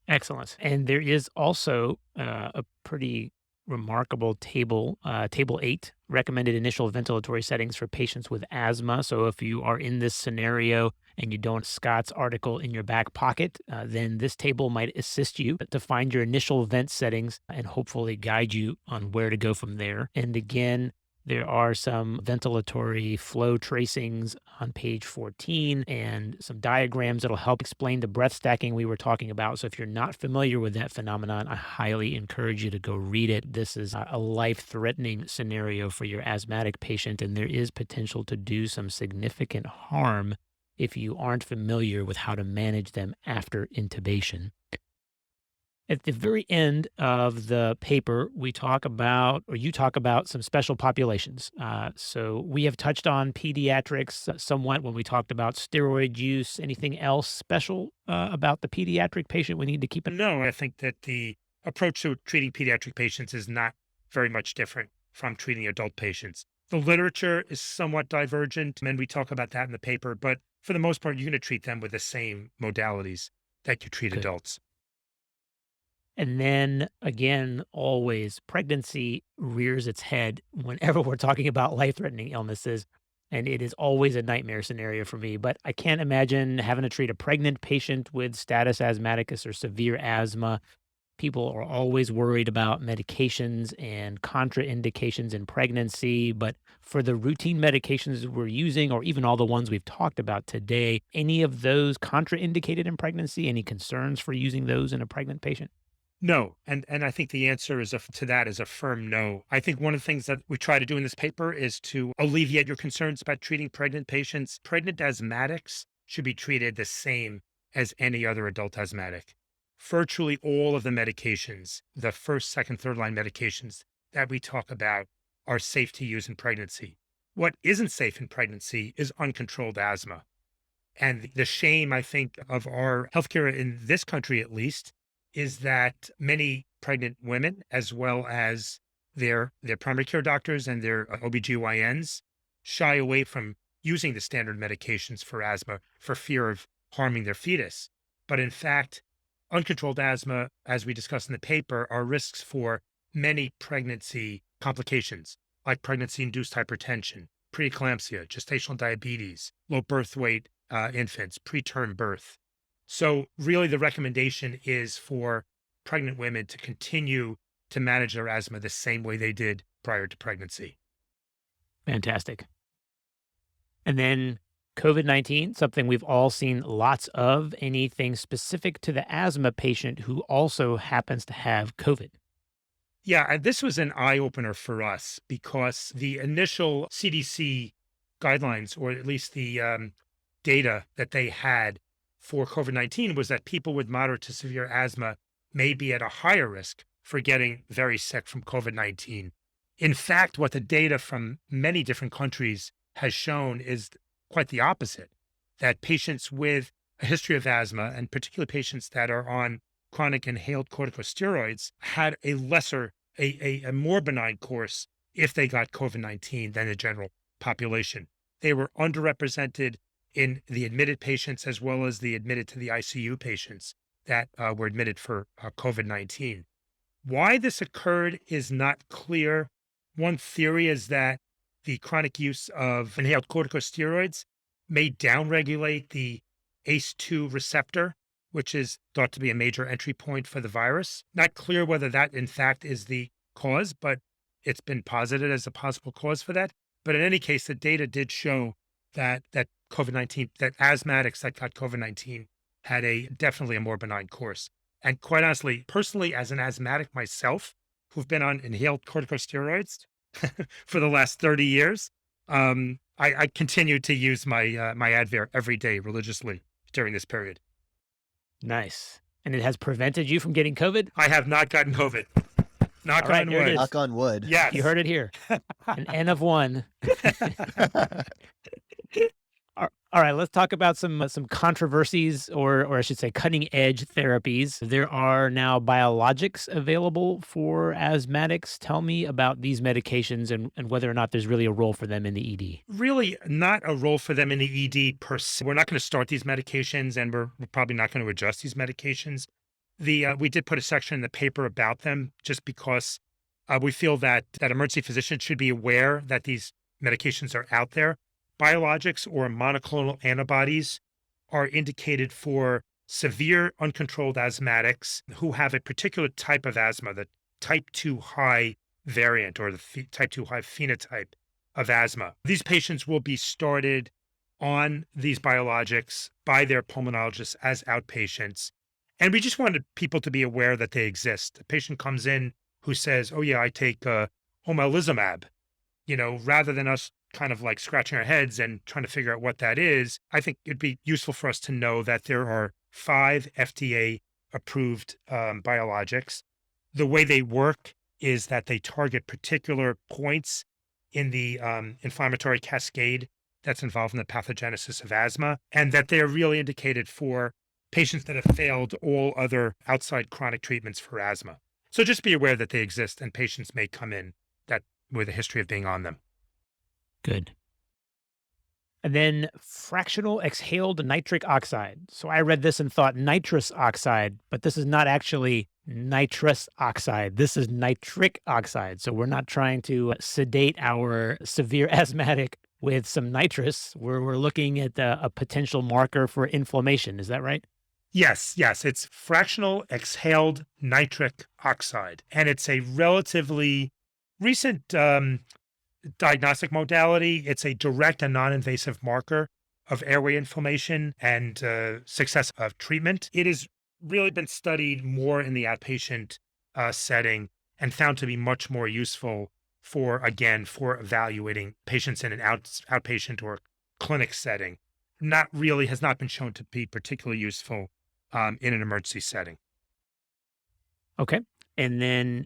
Excellent. And there is also a pretty remarkable table, Table 8, recommended initial ventilatory settings for patients with asthma. So if you are in this scenario and you don't have Scott's article in your back pocket, then this table might assist you to find your initial vent settings and hopefully guide you on where to go from there. And again, There are some ventilatory flow tracings on page 14 and some diagrams that'll help explain the breath stacking we were talking about. So if you're not familiar with that phenomenon, I highly encourage you to go read it. This is a life-threatening scenario for your asthmatic patient, and there is potential to do some significant harm if you aren't familiar with how to manage them after intubation. At the very end of the paper, we talk about, or you talk about, some special populations. So we have touched on pediatrics somewhat when we talked about steroid use. Anything else special about the pediatric patient we need to keep in? No, I think that the approach to treating pediatric patients is not very much different from treating adult patients. The literature is somewhat divergent, and we talk about that in the paper, but for the most part, you're going to treat them with the same modalities that you treat Good. adults. And then again, always pregnancy rears its head whenever we're talking about life-threatening illnesses. And it is always a nightmare scenario for me. But I can't imagine having to treat a pregnant patient with status asthmaticus or severe asthma. People are always worried about medications and contraindications in pregnancy. But for the routine medications we're using, or even all the ones we've talked about today, any of those contraindicated in pregnancy? Any concerns for using those in a pregnant patient? No, and I think the answer is to that is a firm no. I think one of the things that we try to do in this paper is to alleviate your concerns about treating pregnant patients. Pregnant asthmatics should be treated the same as any other adult asthmatic. Virtually all of the medications, the first, second, third line medications that we talk about are safe to use in pregnancy. What isn't safe in pregnancy is uncontrolled asthma. And the shame, I think, of our healthcare in this country, at least, is that many pregnant women, as well as their primary care doctors and their OBGYNs, shy away from using the standard medications for asthma for fear of harming their fetus. But in fact, uncontrolled asthma, as we discussed in the paper, are risks for many pregnancy complications, like pregnancy-induced hypertension, preeclampsia, gestational diabetes, low birth weight infants, preterm birth. So really the recommendation is for pregnant women to continue to manage their asthma the same way they did prior to pregnancy. Fantastic. And then COVID-19, something we've all seen lots of. Anything specific to the asthma patient who also happens to have COVID? Yeah, and this was an eye-opener for us because the initial CDC guidelines, or at least the data that they had for COVID-19, was that people with moderate to severe asthma may be at a higher risk for getting very sick from COVID-19. In fact, what the data from many different countries has shown is quite the opposite, that patients with a history of asthma, and particularly patients that are on chronic inhaled corticosteroids, had a more benign course if they got COVID-19 than the general population. They were underrepresented in the admitted patients as well as the admitted to the ICU patients that were admitted for COVID-19. Why this occurred is not clear. One theory is that the chronic use of inhaled corticosteroids may downregulate the ACE2 receptor, which is thought to be a major entry point for the virus. Not clear whether that in fact is the cause, but it's been posited as a possible cause for that. But in any case, the data did show that COVID-19, that asthmatics that got COVID-19 had definitely a more benign course. And quite honestly, personally, as an asthmatic myself, who've been on inhaled corticosteroids for the last 30 years, I continue to use my my Advair every day religiously during this period. Nice. And it has prevented you from getting COVID? I have not gotten COVID. Knock All right, on here it wood. is. Knock on wood. Yes. You heard it here. An N of 1. All right, let's talk about some controversies, or I should say cutting edge therapies. There are now biologics available for asthmatics. Tell me about these medications and whether or not there's really a role for them in the ED. Really not a role for them in the ED per se. We're not going to start these medications, and we're probably not going to adjust these medications. We did put a section in the paper about them just because we feel that emergency physicians should be aware that these medications are out there. Biologics or monoclonal antibodies are indicated for severe uncontrolled asthmatics who have a particular type of asthma, the type 2 high variant or the type 2 high phenotype of asthma. These patients will be started on these biologics by their pulmonologists as outpatients. And we just wanted people to be aware that they exist. A patient comes in who says, oh, yeah, I take omalizumab, rather than us kind of like scratching our heads and trying to figure out what that is. I think it'd be useful for us to know that there are 5 FDA approved biologics. The way they work is that they target particular points in the inflammatory cascade that's involved in the pathogenesis of asthma, and that they're really indicated for patients that have failed all other outside chronic treatments for asthma. So just be aware that they exist, and patients may come in that with a history of being on them. Good. And then fractional exhaled nitric oxide. So I read this and thought nitrous oxide, but this is not actually nitrous oxide. This is nitric oxide. So we're not trying to sedate our severe asthmatic with some nitrous. We're looking at a potential marker for inflammation. Is that right? Yes. It's fractional exhaled nitric oxide. And it's a relatively recent diagnostic modality. It's a direct and non-invasive marker of airway inflammation and success of treatment. It has really been studied more in the outpatient setting and found to be much more useful for evaluating patients in an outpatient or clinic setting. Has not been shown to be particularly useful in an emergency setting. Okay. And then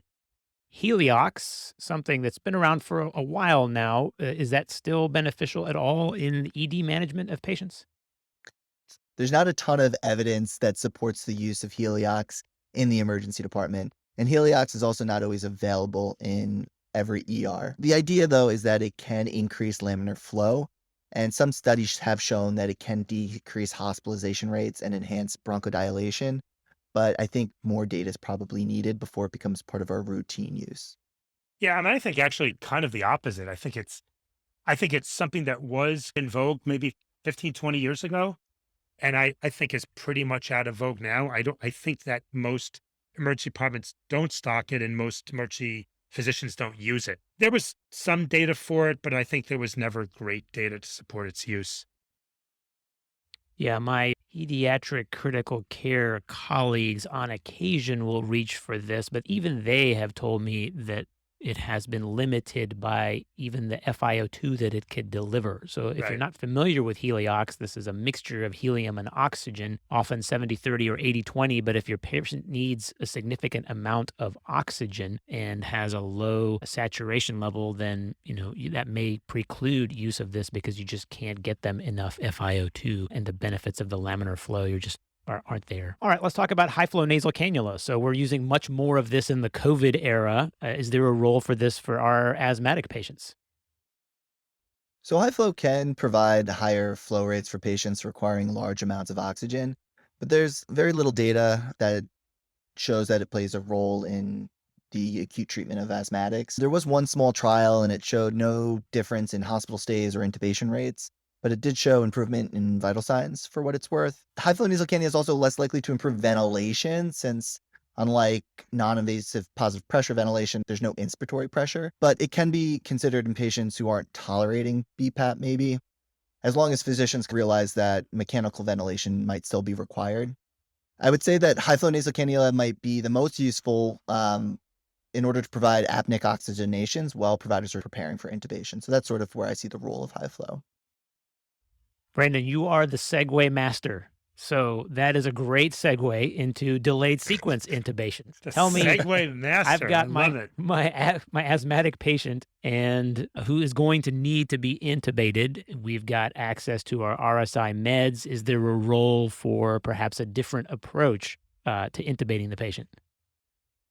Heliox, something that's been around for a while now, is that still beneficial at all in ED management of patients? There's not a ton of evidence that supports the use of Heliox in the emergency department, and Heliox is also not always available in every ER. The idea, though, is that it can increase laminar flow, and some studies have shown that it can decrease hospitalization rates and enhance bronchodilation, but I think more data is probably needed before it becomes part of our routine use. Yeah, I think actually kind of the opposite. I think it's something that was in vogue maybe 15, 20 years ago. And I think is pretty much out of vogue now. I think that most emergency departments don't stock it and most emergency physicians don't use it. There was some data for it, but I think there was never great data to support its use. Yeah, my pediatric critical care colleagues on occasion will reach for this, but even they have told me that it has been limited by even the FiO2 that it could deliver. So if you're Right. not familiar with Heliox, this is a mixture of helium and oxygen, often 70-30 or 80-20. But if your patient needs a significant amount of oxygen and has a low saturation level, then that may preclude use of this because you just can't get them enough FiO2, and the benefits of the laminar flow aren't there. All right, let's talk about high flow nasal cannula. So we're using much more of this in the COVID era. Is there a role for this for our asthmatic patients? So high flow can provide higher flow rates for patients requiring large amounts of oxygen, but there's very little data that shows that it plays a role in the acute treatment of asthmatics. There was one small trial and it showed no difference in hospital stays or intubation rates, but it did show improvement in vital signs for what it's worth. High flow nasal cannula is also less likely to improve ventilation since unlike non-invasive positive pressure ventilation, there's no inspiratory pressure, but it can be considered in patients who aren't tolerating BPAP maybe, as long as physicians realize that mechanical ventilation might still be required. I would say that high flow nasal cannula might be the most useful in order to provide apneic oxygenations while providers are preparing for intubation. So that's sort of where I see the role of high flow. Brandon, you are the segue master. So that is a great segue into delayed sequence intubations. The Tell me, segue I've master. I got love it. my asthmatic patient and who is going to need to be intubated. We've got access to our RSI meds. Is there a role for perhaps a different approach to intubating the patient?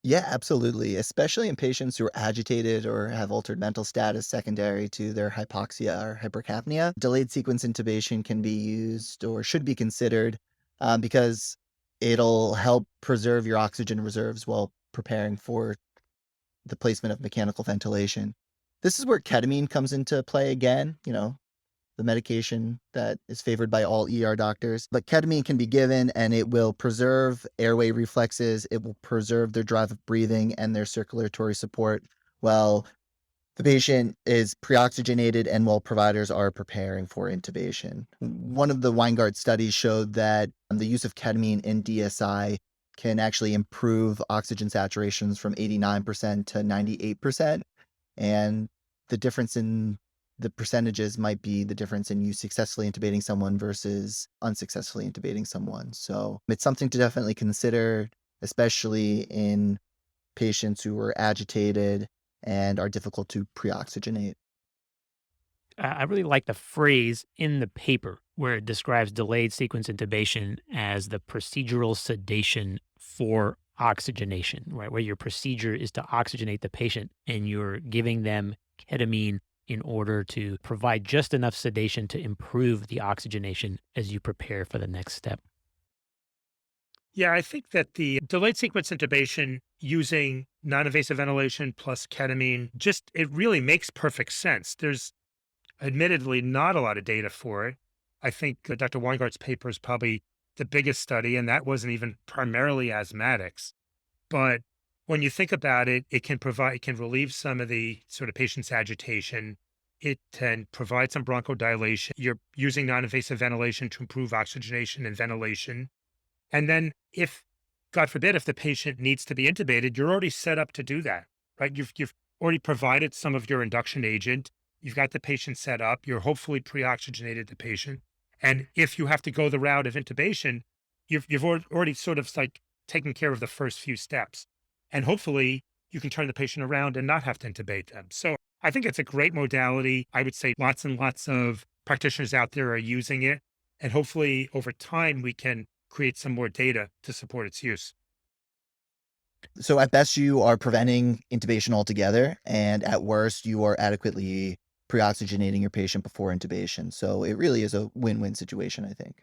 Yeah, absolutely. Especially in patients who are agitated or have altered mental status secondary to their hypoxia or hypercapnia. Delayed sequence intubation can be used or should be considered because it'll help preserve your oxygen reserves while preparing for the placement of mechanical ventilation. This is where ketamine comes into play again, the medication that is favored by all ER doctors. But ketamine can be given and it will preserve airway reflexes. It will preserve their drive of breathing and their circulatory support while the patient is pre-oxygenated and while providers are preparing for intubation. One of the Weingart studies showed that the use of ketamine in DSI can actually improve oxygen saturations from 89% to 98%. And the difference in the percentages might be the difference in you successfully intubating someone versus unsuccessfully intubating someone. So it's something to definitely consider, especially in patients who are agitated and are difficult to pre-oxygenate. I really like the phrase in the paper where it describes delayed sequence intubation as the procedural sedation for oxygenation, right? Where your procedure is to oxygenate the patient and you're giving them ketamine in order to provide just enough sedation to improve the oxygenation as you prepare for the next step. Yeah, I think that the delayed sequence intubation using non-invasive ventilation plus ketamine, just it really makes perfect sense. There's admittedly not a lot of data for it. I think Dr. Weingart's paper is probably the biggest study, and that wasn't even primarily asthmatics. But when you think about it, it can relieve some of the sort of patient's agitation. It can provide some bronchodilation. You're using non-invasive ventilation to improve oxygenation and ventilation. And then if, God forbid, if the patient needs to be intubated, you're already set up to do that, right? You've already provided some of your induction agent. You've got the patient set up. You're hopefully pre-oxygenated the patient. And if you have to go the route of intubation, already sort of like taken care of the first few steps. And hopefully you can turn the patient around and not have to intubate them. So I think it's a great modality. I would say lots and lots of practitioners out there are using it. And hopefully over time we can create some more data to support its use. So at best, you are preventing intubation altogether, and at worst, you are adequately pre-oxygenating your patient before intubation. So it really is a win-win situation, I think.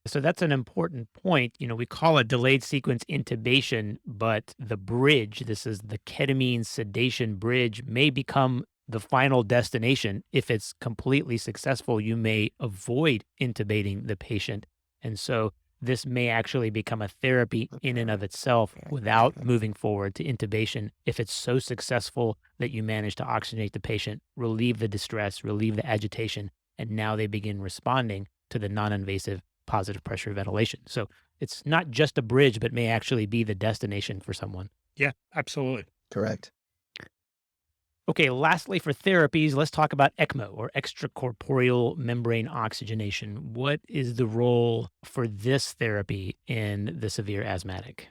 So that's an important point. We call it delayed sequence intubation, but the bridge, this is the ketamine sedation bridge, may become the final destination. If it's completely successful, you may avoid intubating the patient. And so this may actually become a therapy in and of itself without moving forward to intubation if it's so successful that you manage to oxygenate the patient, relieve the distress, relieve the agitation, and now they begin responding to the non-invasive positive pressure ventilation. So it's not just a bridge, but may actually be the destination for someone. Yeah, absolutely. Correct. Okay, lastly, for therapies, let's talk about ECMO or extracorporeal membrane oxygenation. What is the role for this therapy in the severe asthmatic?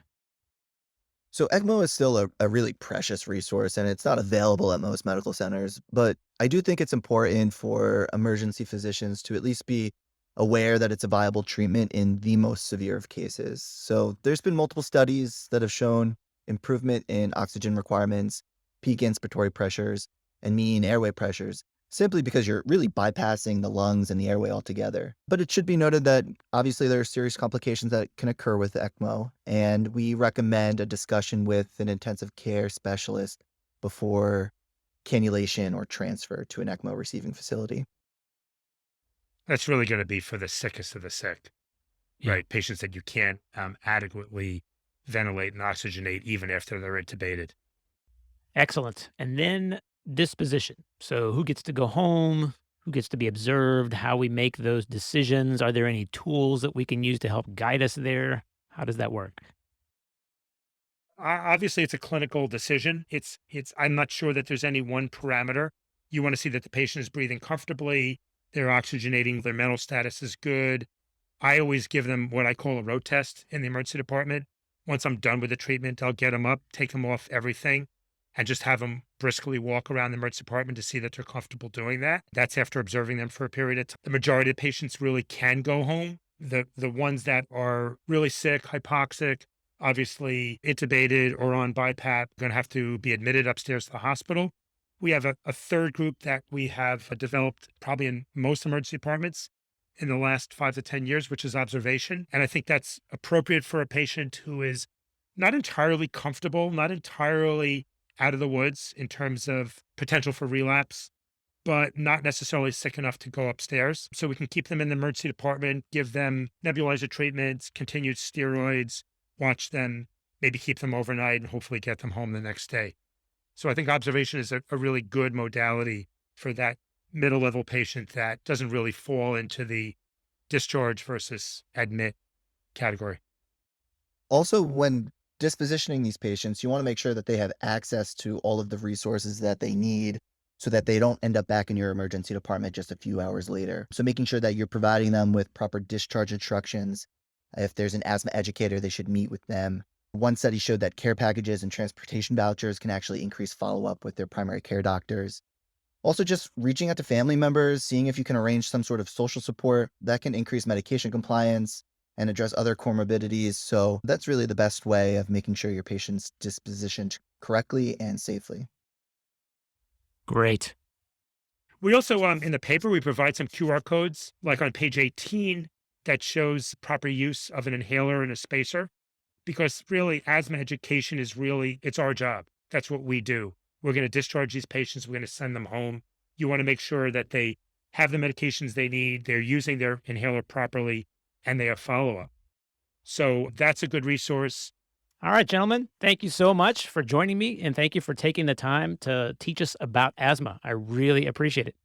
So ECMO is still a really precious resource, and it's not available at most medical centers. But I do think it's important for emergency physicians to at least be aware that it's a viable treatment in the most severe of cases. So there's been multiple studies that have shown improvement in oxygen requirements, peak inspiratory pressures, and mean airway pressures, simply because you're really bypassing the lungs and the airway altogether. But it should be noted that obviously there are serious complications that can occur with ECMO, and we recommend a discussion with an intensive care specialist before cannulation or transfer to an ECMO receiving facility. That's really going to be for the sickest of the sick, Yeah. right? Patients that you can't adequately ventilate and oxygenate even after they're intubated. Excellent. And then disposition. So who gets to go home? Who gets to be observed? How we make those decisions? Are there any tools that we can use to help guide us there? How does that work? Obviously, it's a clinical decision. I'm not sure that there's any one parameter. You want to see that the patient is breathing comfortably, they're oxygenating, their mental status is good. I always give them what I call a road test in the emergency department. Once I'm done with the treatment, I'll get them up, take them off everything, and just have them briskly walk around the emergency department to see that they're comfortable doing that. That's after observing them for a period of time. The majority of patients really can go home. The ones that are really sick, hypoxic, obviously intubated or on BiPAP, going to have to be admitted upstairs to the hospital. We have a third group that we have developed probably in most emergency departments in the last 5 to 10 years, which is observation. And I think that's appropriate for a patient who is not entirely comfortable, not entirely out of the woods in terms of potential for relapse, but not necessarily sick enough to go upstairs. So we can keep them in the emergency department, give them nebulizer treatments, continued steroids, watch them, maybe keep them overnight and hopefully get them home the next day. So I think observation is a really good modality for that middle level patient that doesn't really fall into the discharge versus admit category. Also, when dispositioning these patients, you want to make sure that they have access to all of the resources that they need so that they don't end up back in your emergency department just a few hours later. So making sure that you're providing them with proper discharge instructions. If there's an asthma educator, they should meet with them. One study showed that care packages and transportation vouchers can actually increase follow-up with their primary care doctors. Also, just reaching out to family members, seeing if you can arrange some sort of social support that can increase medication compliance and address other comorbidities. So that's really the best way of making sure your patient's dispositioned correctly and safely. Great. We also, in the paper, we provide some QR codes, like on page 18, that shows proper use of an inhaler and a spacer, because really asthma education is it's our job. That's what we do. We're going to discharge these patients. We're going to send them home. You want to make sure that they have the medications they need, they're using their inhaler properly, and they have follow-up. So that's a good resource. All right, gentlemen, thank you so much for joining me, and thank you for taking the time to teach us about asthma. I really appreciate it.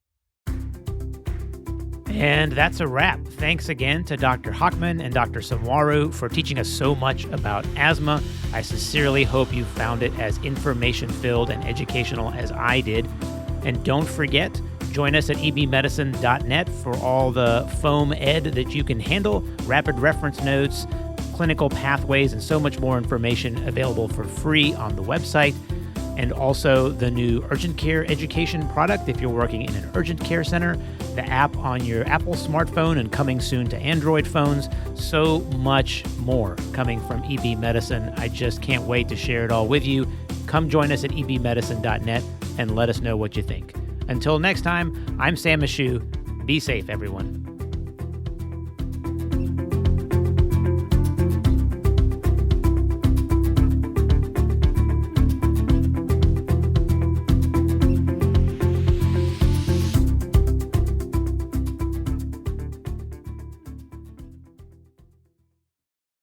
And that's a wrap. Thanks again to Dr. Hochman and Dr. Somwaru for teaching us so much about asthma. I sincerely hope you found it as information-filled and educational as I did. And don't forget, join us at ebmedicine.net for all the foam ed that you can handle, rapid reference notes, clinical pathways, and so much more information available for free on the website. And also the new urgent care education product if you're working in an urgent care center, the app on your Apple smartphone and coming soon to Android phones, so much more coming from EB Medicine. I just can't wait to share it all with you. Come join us at ebmedicine.net and let us know what you think. Until next time, I'm Sam Mashu. Be safe, everyone.